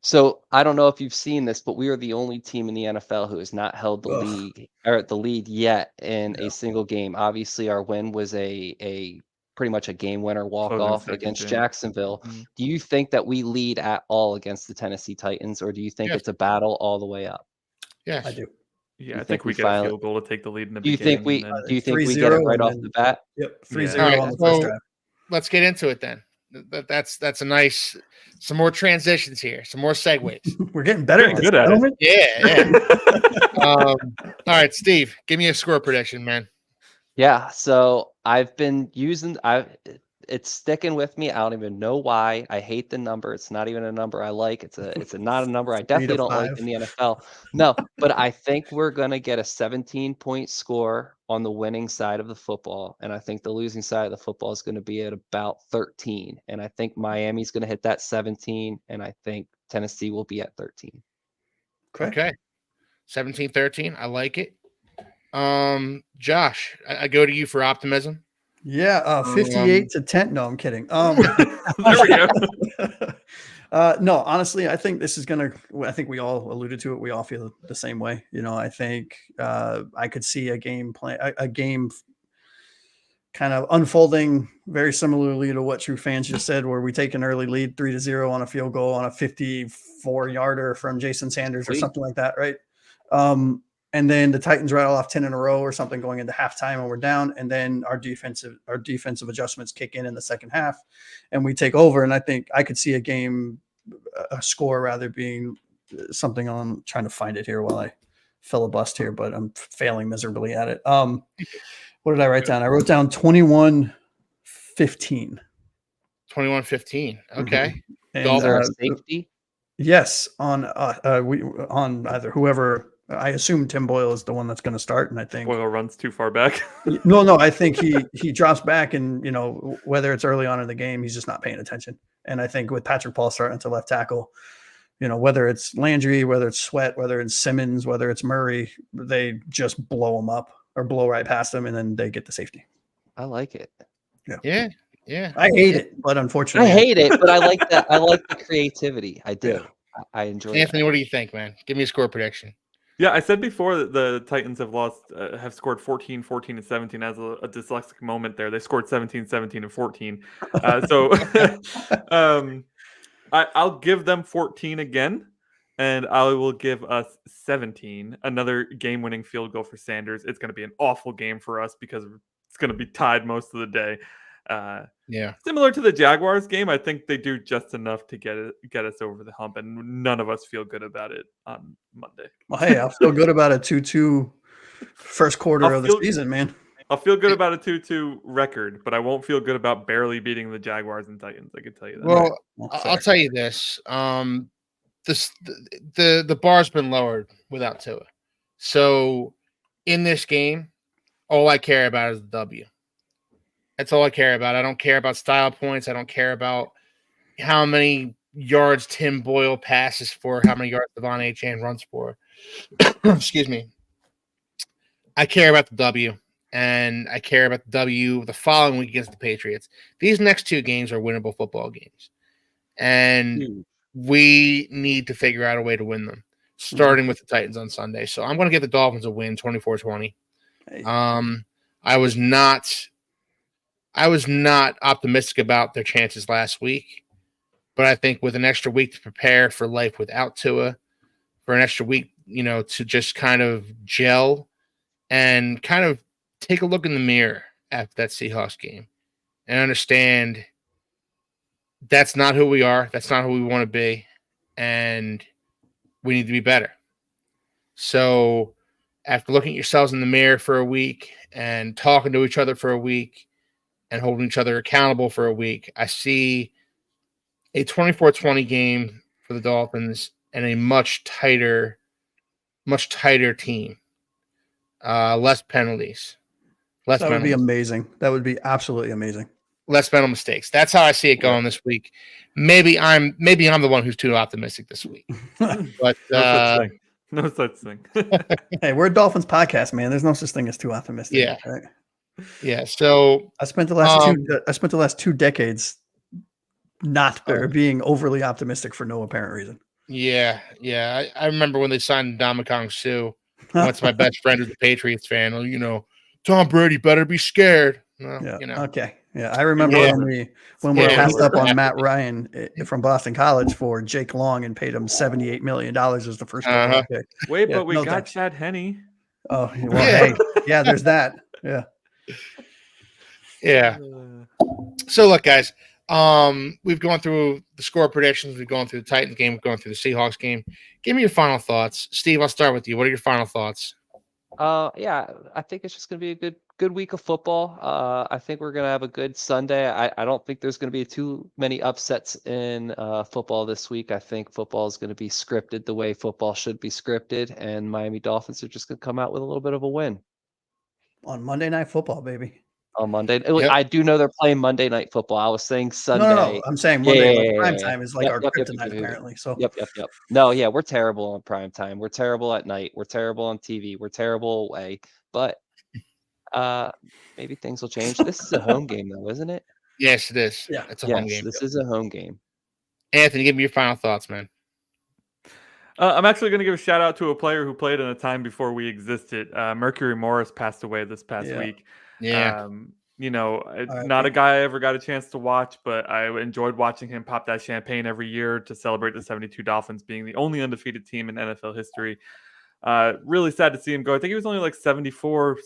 So I don't know if you've seen this, but we are the only team in the NFL who has not held the lead yet in a single game. Obviously, our win was a pretty much a game winner walk off against Jacksonville. Do you think that we lead at all against the Tennessee Titans, or do you think it's a battle all the way up? Yes, I do. Yeah, I think we get a field goal to take the lead in the beginning. Do you think we get it right off the bat? Yep, 3-0 on the first drive. Let's get into it then. That's a nice. Some more transitions here. Some more segues. We're getting better at this. Good at it. Yeah. All right, Steve, give me a score prediction, man. Yeah. So I've been using. It's sticking with me. I don't even know why. I hate the number. It's not even a number I like. It's not a number I definitely don't like in the NFL. No, but I think we're gonna get a 17-point score on the winning side of the football, and I think the losing side of the football is going to be at about 13. And I think Miami's going to hit that 17, and I think Tennessee will be at 13. Okay. 17-13. I like it. Josh, I go to you for optimism. Yeah, 58-10. No, I'm kidding. There we go. No, honestly, I think this is I think we all alluded to it. We all feel the same way. I think I could see a game kind of unfolding very similarly to what true fans just said, where we take an early lead 3-0 on a field goal on a 54-yarder from Jason Sanders or something like that, right? and then the Titans rattle off 10 in a row or something going into halftime, and we're down. And then our defensive adjustments kick in the second half, and we take over. And I think I could see a score rather being something on trying to find it here while I filibust here, but I'm failing miserably at it. What did I write down? I wrote down 21-15. 21-15. Okay. And, Is there a safety? Yes, on either whoever. I assume Tim Boyle is the one that's going to start, and I think Boyle runs too far back. No, I think he drops back, and whether it's early on in the game, he's just not paying attention. And I think with Patrick Paul starting to left tackle, whether it's Landry, whether it's Sweat, whether it's Simmons, whether it's Murray, they just blow him up or blow right past him, and then they get the safety. I like it. Yeah. I hate it, but unfortunately, I hate it, but I like that. I like the creativity. I do. Yeah. I enjoy Anthony, that. what do you think, man? Give me a score prediction. Yeah, I said before that the Titans have scored 14, 14, and 17 as a dyslexic moment there. They scored 17, 17, and 14. I'll give them 14 again, and I will give us 17. Another game-winning field goal for Sanders. It's going to be an awful game for us because it's going to be tied most of the day. Similar to the Jaguars game, I think they do just enough to get us over the hump, and none of us feel good about it on Monday. Well, hey, I'll feel good about a 2-2 first quarter of the season, man. I'll feel good about a 2-2 record, but I won't feel good about barely beating the Jaguars and Titans. I can tell you that. Well, I'll tell you this: the bar's been lowered without Tua. So in this game, all I care about is the W. That's all I care about. I don't care about style points. I don't care about how many yards Tim Boyle passes for, how many yards Devon Achane runs for. Excuse me. I care about the W, and I care about the W the following week against the Patriots. These next two games are winnable football games, and we need to figure out a way to win them, starting with the Titans on Sunday. So I'm going to give the Dolphins a win, 24-20. I was not optimistic about their chances last week, but I think with an extra week to prepare for life without Tua, for an extra week, to just kind of gel and kind of take a look in the mirror after that Seahawks game and understand that's not who we are. That's not who we want to be. And we need to be better. So after looking at yourselves in the mirror for a week and talking to each other for a week and holding each other accountable for a week, I see a 24-20 game for the Dolphins and a much tighter team. Less penalties. That would be amazing. That would be absolutely amazing. Less mental mistakes. That's how I see it going this week. Maybe I'm the one who's too optimistic this week. But no such thing. Hey, we're a Dolphins podcast, man. There's no such thing as too optimistic. Yeah. Right? Yeah. So I spent the last 2 decades not being overly optimistic for no apparent reason. Yeah. I remember when they signed Ndamukong Suh. What's my best friend who's a Patriots fan? Well, Tom Brady better be scared. Well, Okay. Yeah, I remember when we passed up on Matt Ryan from Boston College for Jake Long and paid him $78 million as the first round pick. Wait, but we got Chad Henne. Oh, well, hey, yeah, there's that. Yeah. Yeah. So look, guys, we've gone through the score predictions. We've gone through the Titans game. We've gone through the Seahawks game. Give me your final thoughts. Steve, I'll start with you. What are your final thoughts? Yeah, I think it's just going to be a good week of football. I think we're going to have a good Sunday. I don't think there's going to be too many upsets in football this week. I think football is going to be scripted the way football should be scripted, and Miami Dolphins are just going to come out with a little bit of a win. On Monday Night Football, baby. On Monday. Yep. I do know they're playing Monday Night Football. I was saying Sunday. No. I'm saying Monday. Prime time is like our kryptonite, apparently. So. Yep. No, yeah, we're terrible on prime time. We're terrible at night. We're terrible on TV. We're terrible away. But maybe things will change. This is a home game, though, isn't it? Yes, it is. Yeah, it's a home game. This is a home game. Anthony, give me your final thoughts, man. I'm actually going to give a shout out to a player who played in a time before we existed. Mercury Morris passed away this past week. Yeah. Not a guy I ever got a chance to watch, but I enjoyed watching him pop that champagne every year to celebrate the 72 Dolphins being the only undefeated team in NFL history. Really sad to see him go. I think he was only like 74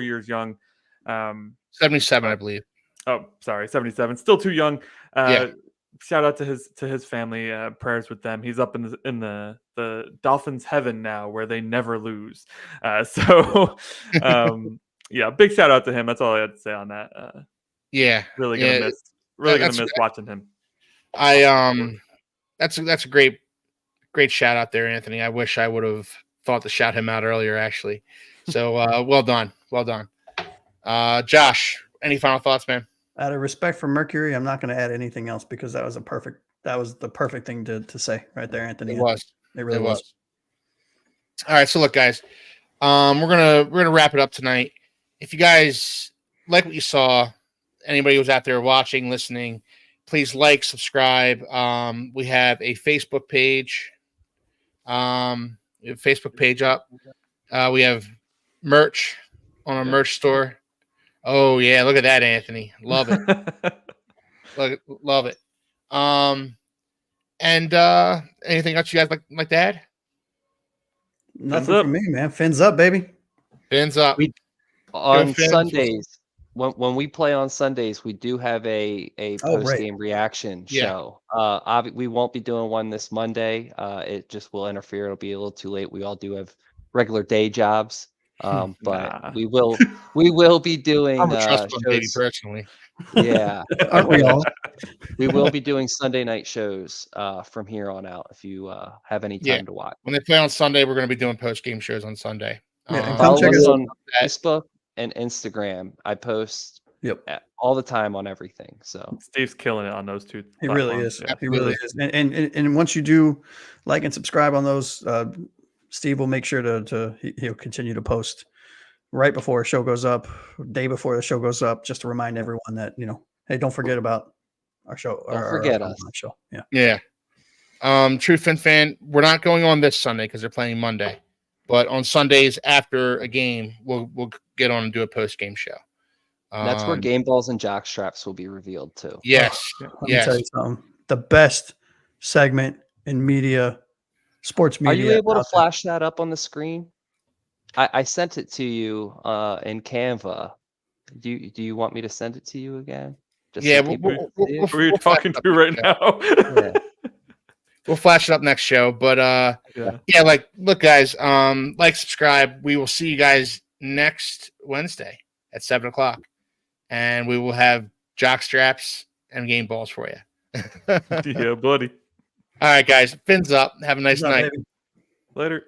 years young. 77, I believe. Oh, sorry, 77. Still too young. Yeah. Shout out to his family. Prayers with them. He's up in the Dolphins heaven now, where they never lose. Yeah, big shout out to him. That's all I had to say on that. Really gonna miss watching him. That's a great shout out there, Anthony. I wish I would have thought to shout him out earlier, actually. So well done. Josh, any final thoughts, man? Out of respect for Mercury, I'm not going to add anything else because that was the perfect thing to say right there, Anthony. It was. It really was. All right, so look, guys, we're gonna wrap it up tonight. If you guys like what you saw, anybody who's out there watching, listening, please like, subscribe. We have a Facebook page. Up. We have merch on our merch store. Oh yeah, look at that, Anthony. Love it. Love it. And anything else you guys like to add? Nothing for me, man. Fins up, baby. Fins up. On Sundays, when we play on Sundays, we do have a post-game reaction show. We won't be doing one this Monday. It just will interfere. It'll be a little too late. We all do have regular day jobs. But we will be doing I'm a trustful baby personally. Yeah. Aren't we all? We will be doing Sunday night shows from here on out if you have any time to watch. When they play on Sunday, we're going to be doing post-game shows on Sunday. Follow us on Facebook and Instagram. I post all the time on everything. So Steve's killing it on those two. He really is. Yeah. He really is. And once you do like and subscribe on those, Steve will make sure he'll continue to post right before a show goes up, day before the show goes up, just to remind everyone that, hey, don't forget about our show. Don't forget us. Show. Yeah. Yeah. True Fin fan, we're not going on this Sunday because they're playing Monday, but on Sundays after a game, we'll get on and do a post game show. That's where game balls and jock straps will be revealed too. Yes. Let me tell you something. The best segment in sports media. Are you able to flash that up on the screen? I sent it to you in Canva. Do you want me to send it to you again? Who are you talking to right now? We'll flash it up next show. But look, guys, subscribe. We will see you guys next Wednesday at 7:00, and we will have jock straps and game balls for you. Yeah, buddy. All right, guys. Fins up. Have a nice night. Later.